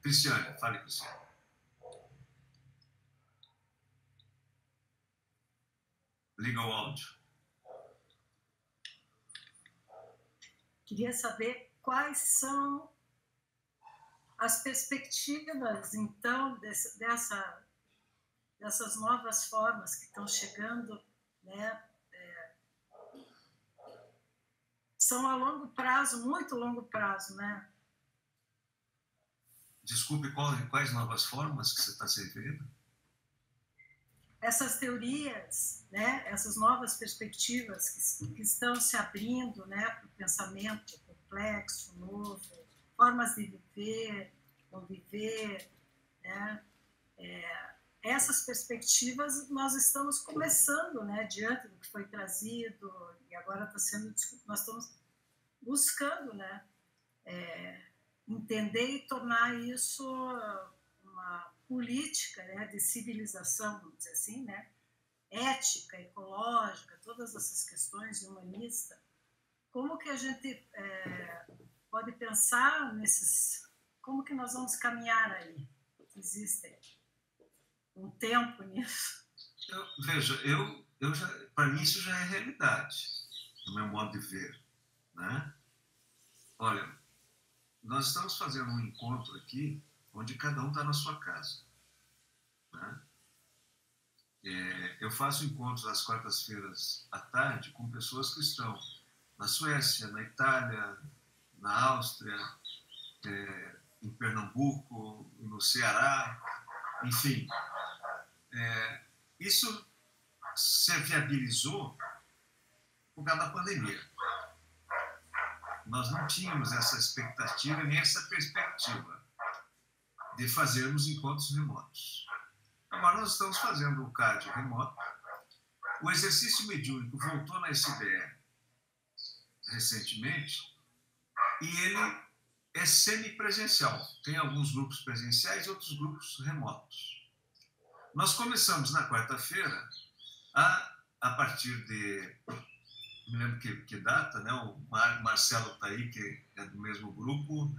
Cristiane, fale, Cristiane. Liga o áudio. Queria saber quais são as perspectivas, então, dessas novas formas que estão chegando, né? São a longo prazo, muito longo prazo, né? Desculpe, quais novas formas que você está se referindo? Essas teorias, né, essas novas perspectivas que estão se abrindo, né, para o pensamento complexo, novo, formas de viver, conviver, né, essas perspectivas nós estamos começando, né, diante do que foi trazido e agora está sendo, nós estamos buscando, né, entender e tornar isso uma política, né, de civilização, vamos dizer assim, né, ética, ecológica, todas essas questões humanistas. Como que a gente pode pensar como que nós vamos caminhar aí? Existe um tempo nisso? Veja, para mim isso já é realidade, no meu modo de ver, né? Olha, nós estamos fazendo um encontro aqui onde cada um está na sua casa, né? Eu faço encontros às quartas-feiras à tarde com pessoas que estão na Suécia, na Itália, na Áustria, em Pernambuco, no Ceará, enfim. Isso se viabilizou por causa da pandemia. Nós não tínhamos essa expectativa nem essa perspectiva de fazermos encontros remotos. Agora nós estamos fazendo o CAD remoto. O exercício mediúnico voltou na SBE recentemente e ele é semipresencial. Tem alguns grupos presenciais e outros grupos remotos. Nós começamos na quarta-feira a partir de... Não me lembro que data, né? O Marcelo está aí, que é do mesmo grupo,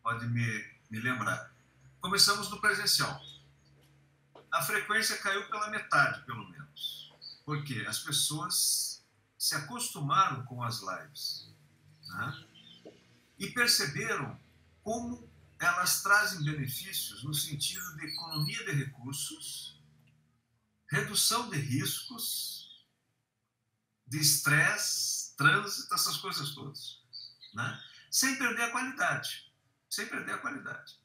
pode me lembrar. Começamos no presencial. A frequência caiu pela metade, pelo menos. Porque as pessoas se acostumaram com as lives, né? E perceberam como elas trazem benefícios no sentido de economia de recursos, redução de riscos, de estresse, trânsito, essas coisas todas, né? Sem perder a qualidade. Sem perder a qualidade.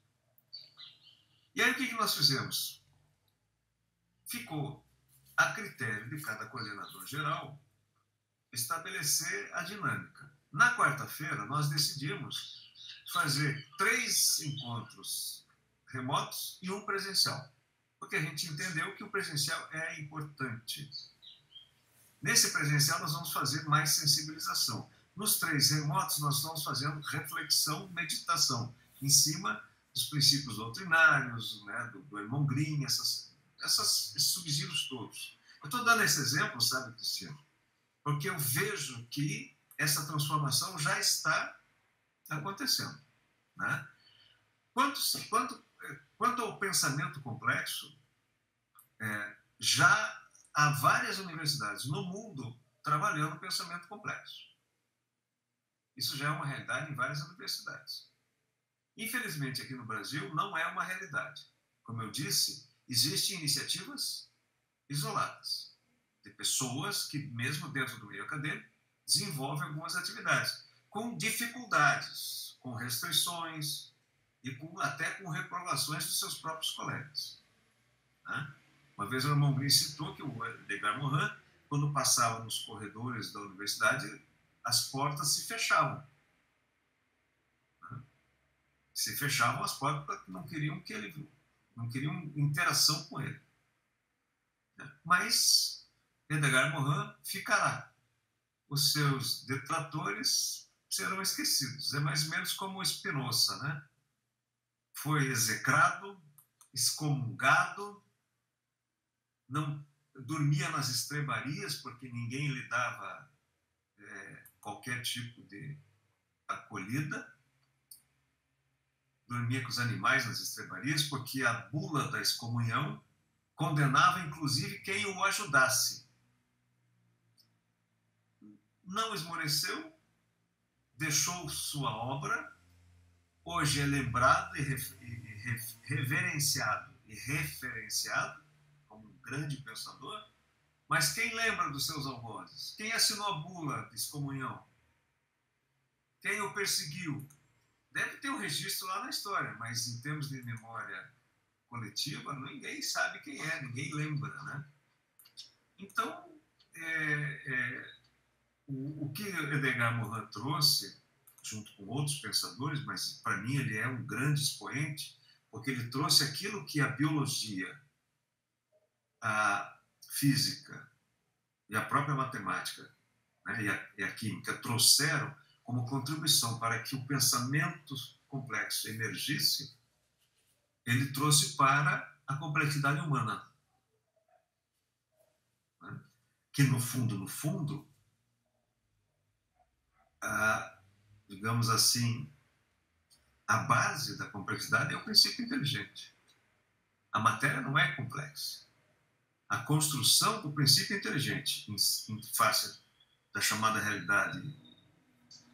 E aí o que nós fizemos? Ficou a critério de cada coordenador geral estabelecer a dinâmica. Na quarta-feira, nós decidimos fazer 3 encontros remotos e um presencial, porque a gente entendeu que o presencial é importante. Nesse presencial, nós vamos fazer mais sensibilização. Nos 3 remotos, nós estamos fazendo reflexão, meditação, em cima dos princípios doutrinários, né, do Irmão Green, esses subsídios todos. Eu estou dando esse exemplo, sabe, Cristiano, porque eu vejo que essa transformação já está acontecendo, né? Quanto ao pensamento complexo, já há várias universidades no mundo trabalhando pensamento complexo. Isso já é uma realidade em várias universidades. Infelizmente, aqui no Brasil, não é uma realidade. Como eu disse, existem iniciativas isoladas de pessoas que, mesmo dentro do meio acadêmico, desenvolvem algumas atividades com dificuldades, com restrições e até com reprovações dos seus próprios colegas. Né? Uma vez o irmão Green citou que o Edgar Morin, quando passava nos corredores da universidade, as portas se fechavam. Né? Se fechavam as portas porque não queriam interação com ele. Né? Mas Edgar Morin ficará. Os seus detratores serão esquecidos. É mais ou menos como o Spinoza, né? Foi execrado, excomungado, não dormia nas estrebarias porque ninguém lhe dava qualquer tipo de acolhida, dormia com os animais nas estrebarias porque a bula da excomunhão condenava inclusive quem o ajudasse. Não esmoreceu, deixou sua obra, hoje é lembrado e reverenciado e referenciado como um grande pensador, mas quem lembra dos seus algozes? Quem assinou a bula de excomunhão? Quem o perseguiu? Deve ter um registro lá na história, mas em termos de memória coletiva, ninguém sabe quem é, ninguém lembra, né? Então, o que Edgar Morin trouxe, junto com outros pensadores, mas para mim ele é um grande expoente, porque ele trouxe aquilo que a biologia, a física e a própria matemática, né, e a química trouxeram como contribuição para que o pensamento complexo emergisse. Ele trouxe para a complexidade humana, né, que no fundo, digamos assim, a base da complexidade é o princípio inteligente. A matéria não é complexa. A construção do princípio inteligente em face da chamada realidade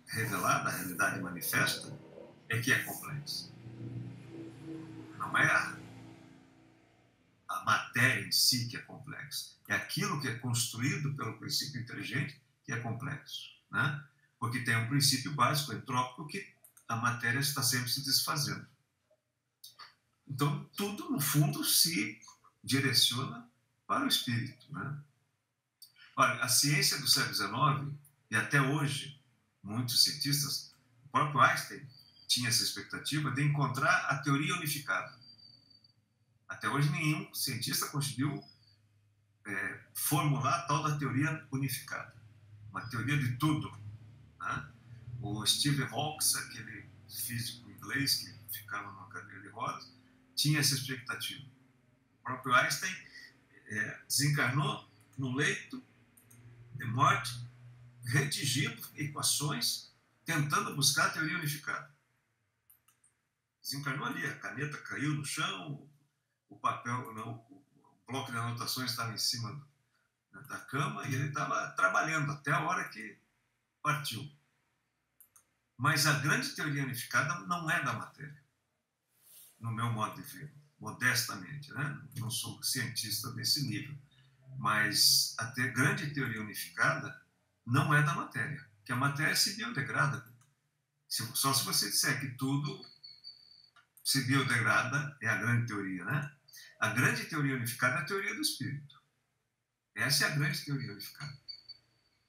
revelada, a realidade manifesta, é que é complexa. Não é a matéria em si que é complexa. É aquilo que é construído pelo princípio inteligente que é complexo, né? Porque tem um princípio básico, entrópico, que a matéria está sempre se desfazendo. Então, tudo, no fundo, se direciona para o espírito, né? Olha, a ciência do século XIX, e até hoje, muitos cientistas, o próprio Einstein tinha essa expectativa de encontrar a teoria unificada. Até hoje, nenhum cientista conseguiu formular a tal da teoria unificada. Uma teoria de tudo, né? O Stephen Hawking, aquele físico inglês que ficava numa cadeira de rodas, tinha essa expectativa. O próprio Einstein desencarnou no leito de morte, redigindo equações, tentando buscar a teoria unificada. Desencarnou ali, a caneta caiu no chão, o papel, não, o bloco de anotações estava em cima da cama e ele estava trabalhando até a hora que partiu. Mas a grande teoria unificada não é da matéria, no meu modo de ver, modestamente, né? Não sou cientista desse nível, mas a grande teoria unificada não é da matéria, que a matéria se biodegrada. Só se você disser que tudo se biodegrada é a grande teoria, né? A grande teoria unificada é a teoria do espírito. Essa é a grande teoria unificada,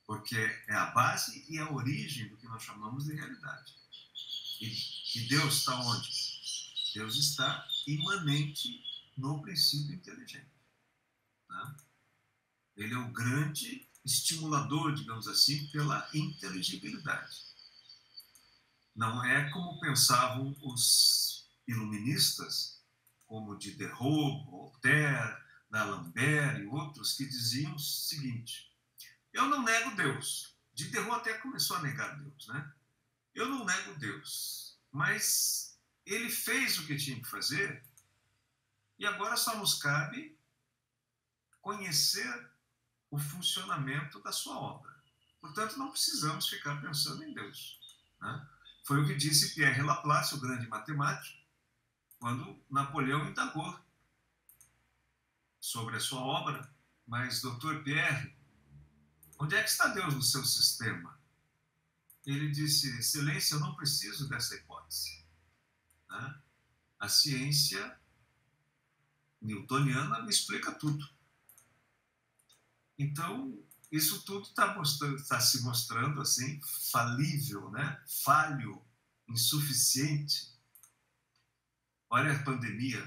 porque é a base e a origem do que nós chamamos de realidade. E Deus está onde? Deus está imanente no princípio inteligente, né? Ele é o grande estimulador, digamos assim, pela inteligibilidade. Não é como pensavam os iluministas, como Diderot, Voltaire, D'Alembert e outros, que diziam o seguinte: eu não nego Deus. Diderot até começou a negar Deus, né? Eu não nego Deus, mas ele fez o que tinha que fazer e agora só nos cabe conhecer o funcionamento da sua obra. Portanto, não precisamos ficar pensando em Deus. né? Foi o que disse Pierre Laplace, o grande matemático, quando Napoleão indagou sobre a sua obra. Mas, doutor Pierre, onde é que está Deus no seu sistema? Ele disse: excelência, eu não preciso dessa hipótese, né? A ciência newtoniana me explica tudo. Então, isso tudo está se mostrando assim, falível, né? Falho, insuficiente. Olha a pandemia.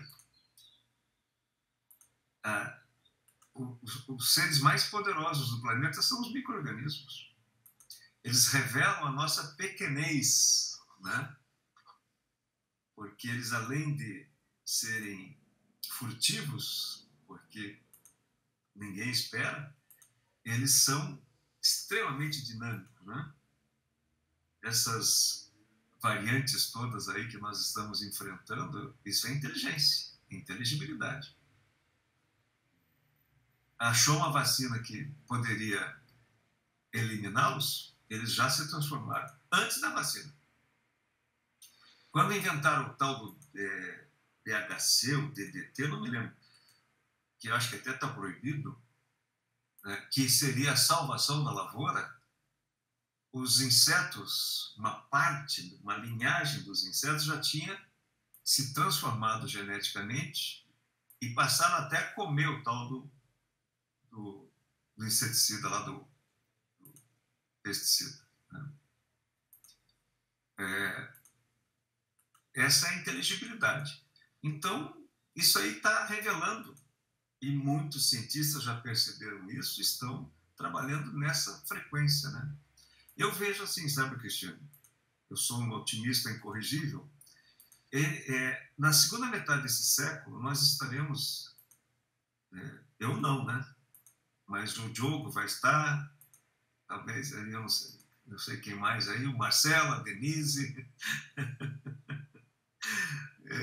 Os seres mais poderosos do planeta são os micro-organismos. Eles revelam a nossa pequenez, né? Porque eles, além de serem furtivos, porque ninguém espera, eles são extremamente dinâmicos, né? Essas variantes todas aí que nós estamos enfrentando, isso é inteligência, inteligibilidade. Achou uma vacina que poderia eliminá-los, eles já se transformaram antes da vacina. Quando inventaram o tal do BHC, o DDT, não me lembro, que eu acho que até está proibido, né, que seria a salvação da lavoura, os insetos, uma linhagem dos insetos já tinha se transformado geneticamente e passaram até a comer o tal do inseticida lá, do pesticida, né? Essa é a inteligibilidade. Então, isso aí está revelando, e muitos cientistas já perceberam isso, estão trabalhando nessa frequência, né? Eu vejo assim, sabe, Cristiano? Eu sou um otimista incorrigível. Na segunda metade desse século, nós estaremos... eu não, né? Mas o Diogo vai estar, talvez, eu não sei quem mais aí, o Marcelo, a Denise.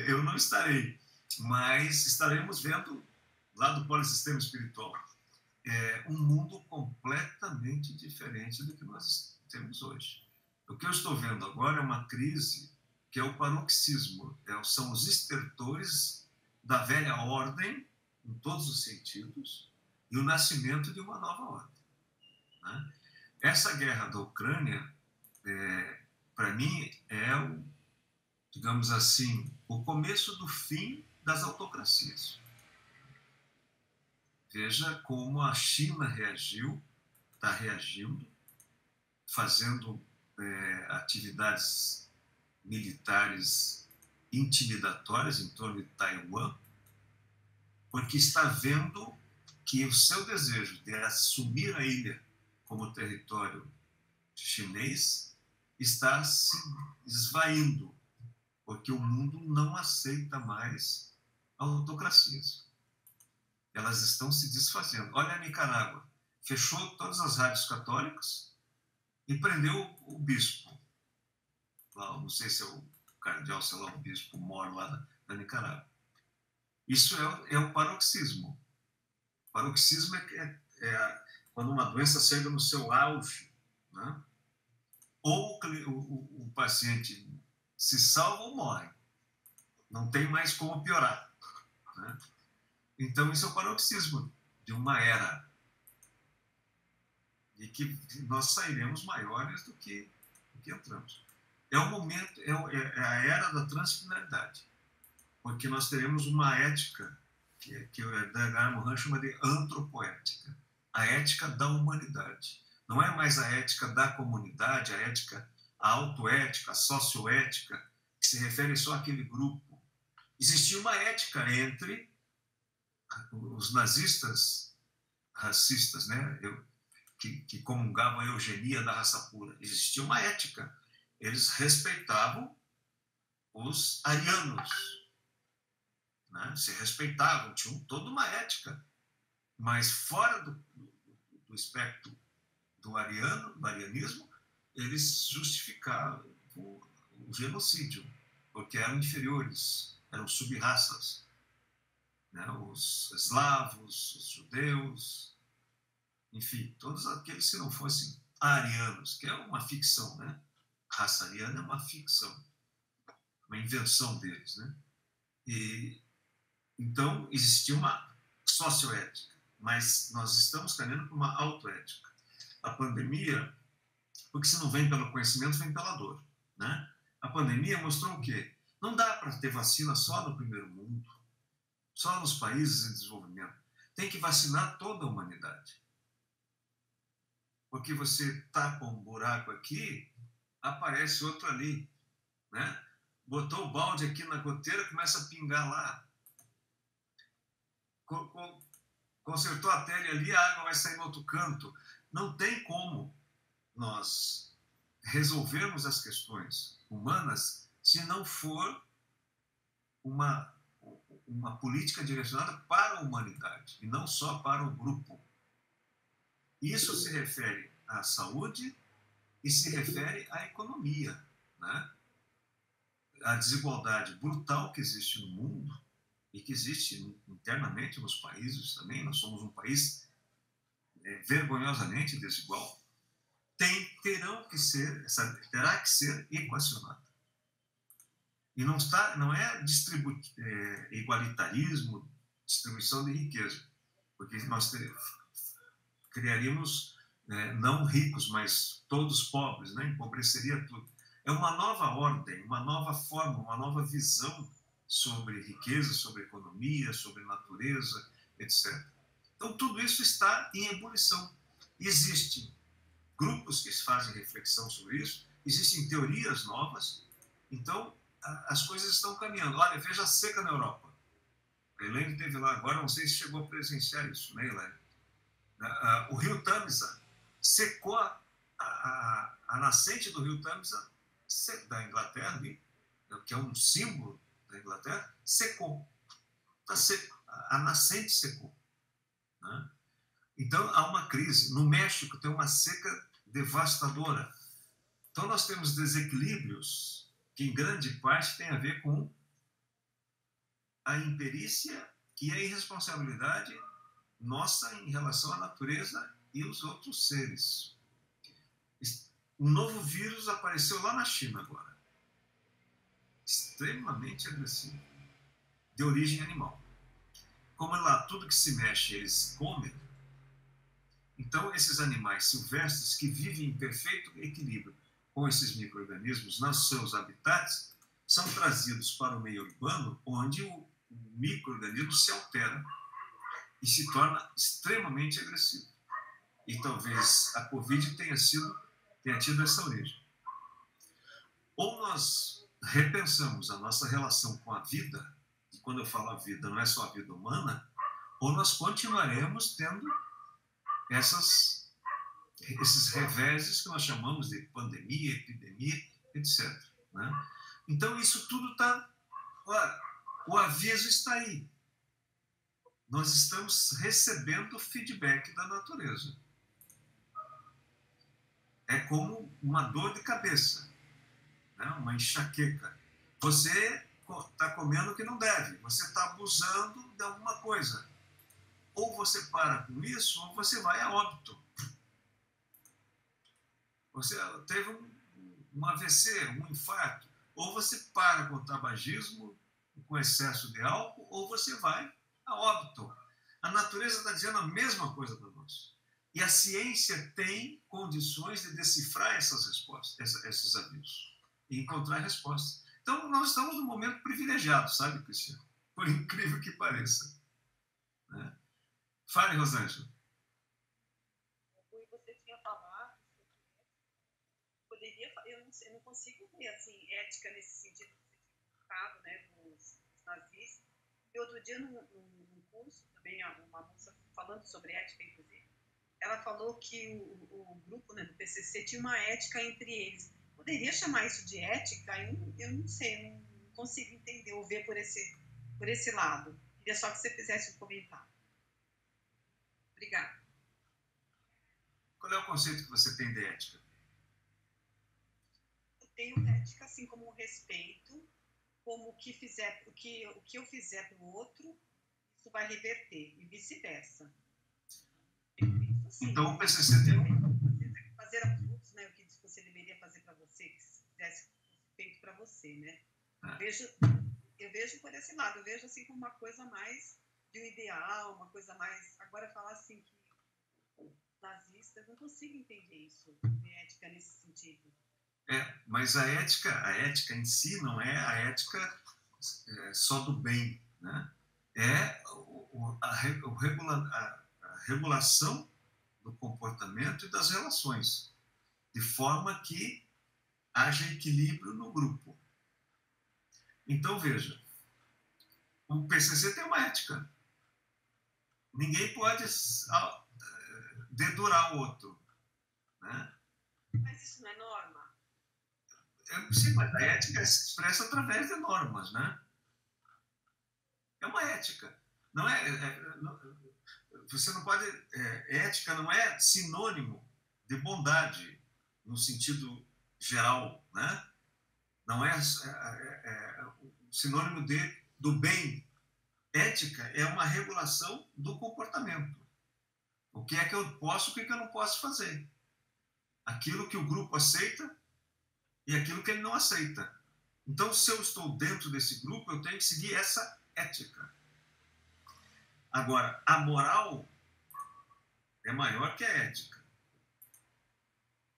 Eu não estarei, mas estaremos vendo, lá do polissistema espiritual, um mundo completamente diferente do que nós temos hoje. O que eu estou vendo agora é uma crise que é o paroxismo, são os estertores da velha ordem, em todos os sentidos, e o nascimento de uma nova ordem, né? Essa guerra da Ucrânia, para mim, digamos assim, o começo do fim das autocracias. Veja como a China reagiu, está reagindo, fazendo atividades militares intimidatórias em torno de Taiwan, porque está vendo que o seu desejo de assumir a ilha como território chinês está se esvaindo, porque o mundo não aceita mais autocracias. Elas estão se desfazendo. Olha a Nicarágua, fechou todas as rádios católicas e prendeu o bispo. Lá, não sei se é o cardeal, sei lá, o bispo mor lá da Nicarágua. Isso é o paroxismo. O paroxismo é quando uma doença chega no seu auge, né? Ou o paciente se salva ou morre. Não tem mais como piorar, né? Então, isso é o paroxismo de uma era. E que nós sairemos maiores do que entramos. É o momento, é a era da transfinalidade. Porque nós teremos uma ética que o Edgar Morin chama de antropoética. A ética da humanidade. Não é mais a ética da comunidade, a autoética, a socioética, que se refere só àquele grupo. Existia uma ética entre os nazistas racistas, né, que comungavam a eugenia da raça pura. Existia uma ética. Eles respeitavam os arianos, né? Se respeitavam, tinham toda uma ética. Mas fora do espectro do arianismo, eles justificavam o genocídio, porque eram inferiores, eram sub-raças, né? Os eslavos, os judeus, enfim, todos aqueles que não fossem arianos, que é uma ficção, né? raça ariana é uma ficção, uma invenção deles, né? E então existia uma socioética, mas nós estamos caminhando para uma autoética. A pandemia, porque se não vem pelo conhecimento, vem pela dor, né? A pandemia mostrou o quê? Não dá para ter vacina só no primeiro mundo, só nos países em desenvolvimento. Tem que vacinar toda a humanidade. Porque você tapa um buraco aqui, aparece outro ali, né? Botou o balde aqui na goteira, começa a pingar lá. Consertou a tele ali, a água vai sair no outro canto. Não tem como nós resolvermos as questões humanas se não for uma política direcionada para a humanidade e não só para o grupo. Isso se refere à saúde e se refere à economia, né? A desigualdade brutal que existe no mundo e que existe internamente nos países também, nós somos um país vergonhosamente desigual, terá que ser equacionada. E não é igualitarismo, distribuição de riqueza, porque nós criaríamos não ricos, mas todos pobres, né? Empobreceria tudo. É uma nova ordem, uma nova forma, uma nova visão sobre riqueza, sobre economia, sobre natureza, etc. Então, tudo isso está em ebulição. Existem grupos que fazem reflexão sobre isso, existem teorias novas, então as coisas estão caminhando. Olha, veja a seca na Europa. A Elaine esteve lá agora, não sei se chegou a presenciar isso, né, Elaine? O rio Tamisa secou, a nascente do rio Tamisa da Inglaterra, que é um símbolo da Inglaterra, secou. Está seco. A nascente secou, né? Então há uma crise. No México tem uma seca devastadora. Então nós temos desequilíbrios que em grande parte têm a ver com a imperícia e a irresponsabilidade nossa em relação à natureza e os outros seres. Um novo vírus apareceu lá na China agora, extremamente agressivo, de origem animal. Como lá tudo que se mexe eles comem, então esses animais silvestres que vivem em perfeito equilíbrio com esses micro-organismos nos seus habitats são trazidos para o meio urbano, onde o micro-organismo se altera e se torna extremamente agressivo. E talvez a Covid tenha tido essa origem. Ou nós repensamos a nossa relação com a vida, e quando eu falo a vida, não é só a vida humana, ou nós continuaremos tendo esses reveses que nós chamamos de pandemia, epidemia, etc. Né? Então, isso tudo está... O aviso está aí. Nós estamos recebendo o feedback da natureza. É como uma dor de cabeça, né? Uma enxaqueca. Você está comendo o que não deve, você está abusando de alguma coisa. Ou você para com isso, ou você vai a óbito. Você teve um AVC, um infarto. Ou você para com o tabagismo, com excesso de álcool, ou você vai a óbito. A natureza está dizendo a mesma coisa para nós. E a ciência tem condições de decifrar essas respostas, esses avisos, e encontrar respostas. Então, nós estamos num momento privilegiado, sabe, Cristiano? Por incrível que pareça. Né? Fale, Rosângela. Você tinha falado, eu não consigo ver assim, ética nesse sentido que você tinha colocado, né, dos nazistas. E outro dia, num curso, também uma moça falando sobre ética, inclusive, ela falou que o grupo, né, do PCC tinha uma ética entre eles. Poderia chamar isso de ética? Eu não sei, eu não consigo entender ou ver por esse lado. Queria só que você fizesse um comentário. Obrigada. Qual é o conceito que você tem de ética? Eu tenho ética assim como o respeito, como o que eu fizer para o outro, isso vai reverter, e vice-versa. Então o PCC tem fazer aos outros, né, o que você deveria fazer para você, que se tivesse feito para você, né? Eu vejo por esse lado, eu vejo assim como uma coisa mais de um ideal, uma coisa mais... Agora, falar assim que nazista, eu não consigo entender isso, de ética nesse sentido. Mas a ética em si não é a ética só do bem, né? É a regulação do comportamento e das relações, de forma que haja equilíbrio no grupo. Então, veja, o PCC tem uma ética. Ninguém pode dedurar o outro, né? Mas isso não é norma? Sim, mas a ética se expressa através de normas, né? É uma ética. Não você não pode... ética não é sinônimo de bondade, no sentido geral, né? Não é sinônimo do bem. Ética é uma regulação do comportamento. O que é que eu posso, o que é que eu não posso fazer. Aquilo que o grupo aceita e aquilo que ele não aceita. Então, se eu estou dentro desse grupo, eu tenho que seguir essa ética. Agora, a moral é maior que a ética.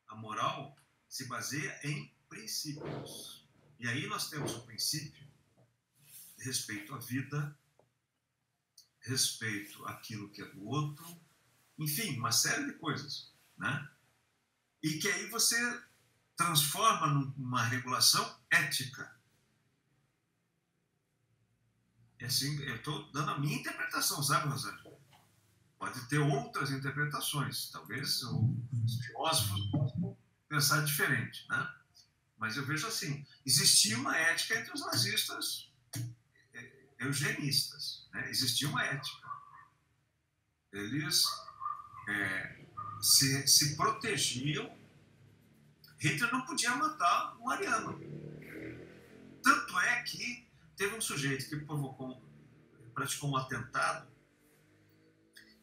A moral se baseia em princípios. E aí nós temos o princípio de respeito à vida, respeito àquilo que é do outro, enfim, uma série de coisas, né? E que aí você transforma numa regulação ética. E assim, eu estou dando a minha interpretação, sabe, Rosângela? Pode ter outras interpretações, talvez os filósofos possam pensar diferente, né? Mas eu vejo assim, existia uma ética entre os nazistas eugenistas, né? Existia uma ética. Eles se protegiam. Hitler não podia matar um ariano. Tanto é que teve um sujeito que praticou um atentado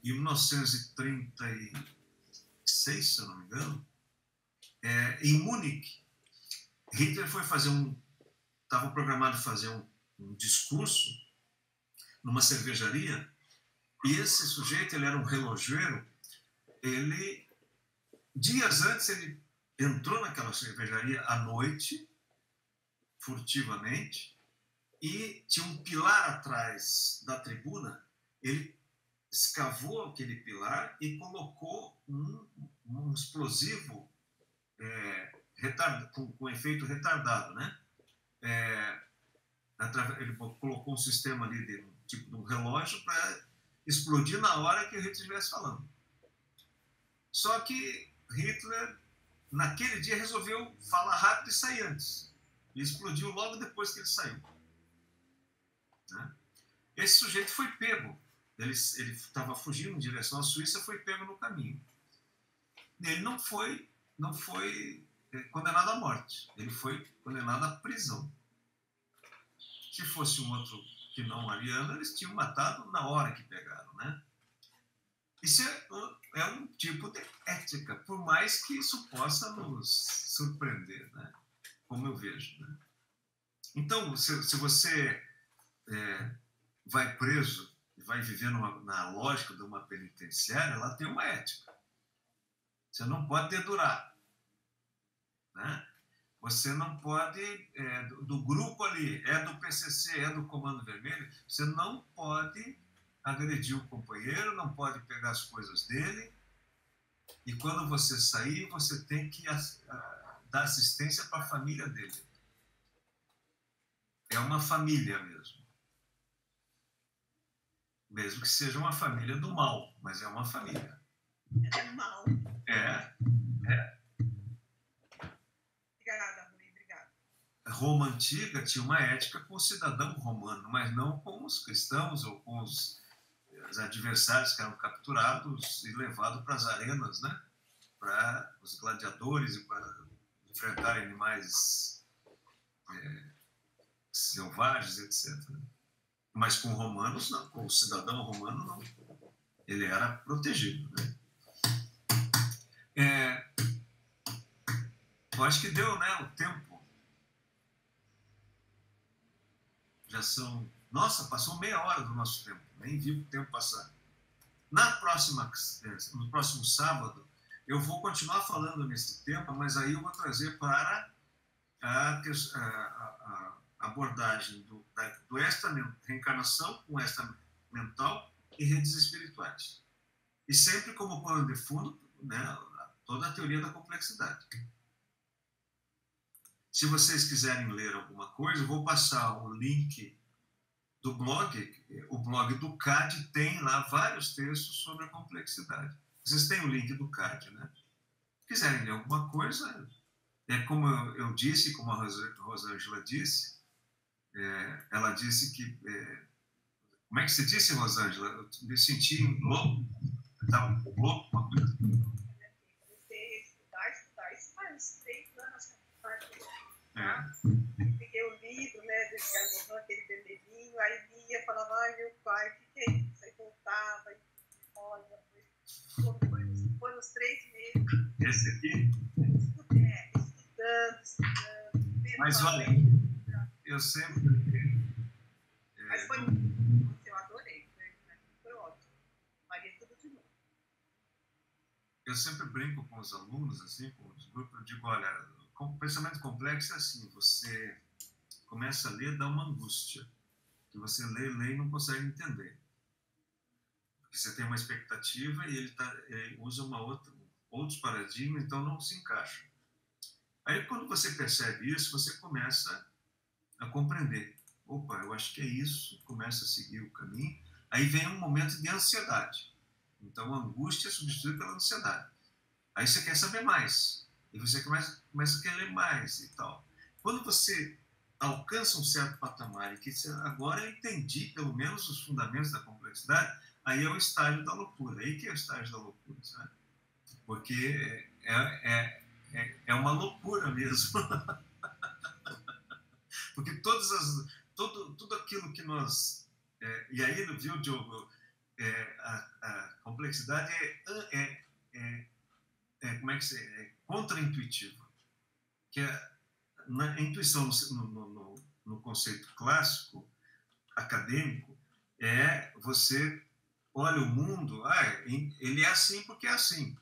em 1936, se eu não me engano, em Munique. Hitler foi estava programado fazer um discurso numa cervejaria, e esse sujeito, ele era um relojoeiro, dias antes, ele entrou naquela cervejaria à noite, furtivamente, e tinha um pilar atrás da tribuna, ele escavou aquele pilar e colocou um explosivo com efeito retardado, né? Ele colocou um sistema ali tipo de um relógio para explodir na hora que o Hitler estivesse falando. Só que Hitler, naquele dia, resolveu falar rápido e sair antes. E explodiu logo depois que ele saiu, né? Esse sujeito foi pego. Ele estava fugindo em direção à Suíça, foi pego no caminho. Ele não foi condenado à morte. Ele foi condenado à prisão. Se fosse um outro que não ariano, eles tinham matado na hora que pegaram, né? Isso é um tipo de ética, por mais que isso possa nos surpreender, né? Como eu vejo, né? Então, se você vai preso e vai viver na lógica de uma penitenciária, ela tem uma ética. Você não pode dedurar, né? Você não pode, do grupo ali, do PCC, do Comando Vermelho, você não pode agredir o companheiro, não pode pegar as coisas dele, e quando você sair, você tem que dar assistência para a família dele. É uma família mesmo. Mesmo que seja uma família do mal, mas é uma família. É do mal. Obrigada. Roma Antiga tinha uma ética com o cidadão romano, mas não com os cristãos ou com os adversários que eram capturados e levados para as arenas, né? Para os gladiadores e para enfrentar animais selvagens, etc. Mas com romanos, não. Com o cidadão romano, não. Ele era protegido, né? Eu acho que deu, né? O tempo. Já são... Nossa, passou meia hora do nosso tempo. Nem vi o tempo passar. No próximo sábado, eu vou continuar falando nesse tema, mas aí eu vou trazer para a abordagem do reencarnação com extra mental e redes espirituais. E sempre como pano de fundo, né, toda a teoria da complexidade. Se vocês quiserem ler alguma coisa, eu vou passar o link do blog. O blog do CAD tem lá vários textos sobre a complexidade. Vocês têm o link do CAD, né? Se quiserem ler alguma coisa, como eu disse, como a Rosângela disse, ela disse que... como é que você disse, Rosângela? Eu me senti louco. Estava louco, uma coisa. Estudar, isso faz 3 anos que eu peguei o livro, né, desse Ganovan, aquele vermelhinho, aí lia, falava, ai, meu pai, o que é isso? Aí voltava, e olha, foi uns 3 meses. Esse aqui? Estudando. Mas olha, eu sempre... Mas foi... Eu adorei, foi ótimo. Faria tudo de novo. Eu sempre brinco com os alunos, assim, com os grupos, eu digo, olha, o pensamento complexo é assim, você começa a ler, dá uma angústia, que você lê e não consegue entender. Porque você tem uma expectativa e ele usa outros paradigmas, então não se encaixa. Aí quando você percebe isso, você começa a compreender. Opa, eu acho que é isso, começa a seguir o caminho. Aí vem um momento de ansiedade. Então a angústia é substituída pela ansiedade. Aí você quer saber mais. E você começa a querer mais e tal. Quando você alcança um certo patamar e que agora eu entendi pelo menos os fundamentos da complexidade, aí é o estágio da loucura. Aí que é o estágio da loucura, sabe? Porque é uma loucura mesmo. Porque tudo aquilo que nós... e aí, viu, Diogo, a complexidade como é que é contra-intuitiva. Que na intuição, no conceito clássico, acadêmico, você olha o mundo, ele é assim porque é assim.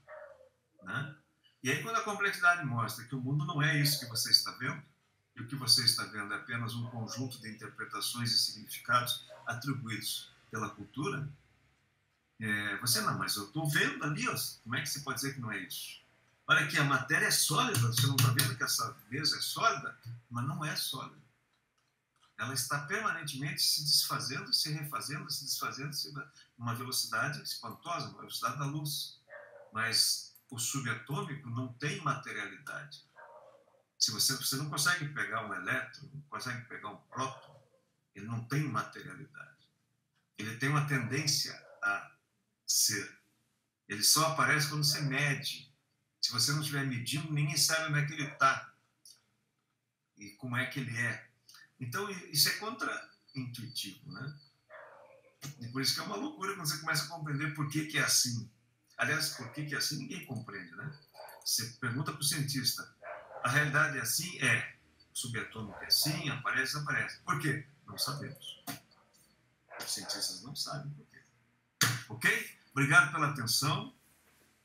Né? E aí, quando a complexidade mostra que o mundo não é isso que você está vendo, e o que você está vendo é apenas um conjunto de interpretações e significados atribuídos pela cultura, você não, mas eu estou vendo ali, como é que você pode dizer que não é isso? Olha aqui, a matéria é sólida, você não está vendo que essa mesa é sólida? Mas não é sólida. Ela está permanentemente se desfazendo, se refazendo, se desfazendo, numa velocidade espantosa, uma velocidade da luz. Mas o subatômico não tem materialidade. Se você não consegue pegar um elétron, não consegue pegar um próton, ele não tem materialidade. Ele tem uma tendência a ser. Ele só aparece quando você mede. Se você não estiver medindo, ninguém sabe onde é que ele está e como é que ele é. Então, isso é contra-intuitivo, né? E por isso que é uma loucura quando você começa a compreender por que é assim. Aliás, por que é assim, ninguém compreende, né? Você pergunta para o cientista, a realidade é assim? O subatômico é assim, aparece. Por quê? Não sabemos. Os cientistas não sabem por quê. Ok? Obrigado pela atenção.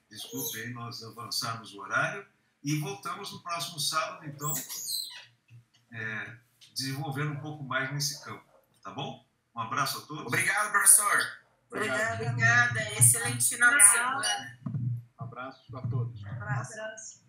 Desculpe aí nós avançarmos o horário. E voltamos no próximo sábado, então, desenvolvendo um pouco mais nesse campo. Tá bom? Um abraço a todos. Obrigado, professor. Obrigada. Excelente final de semana. Um abraço a todos. Abraço.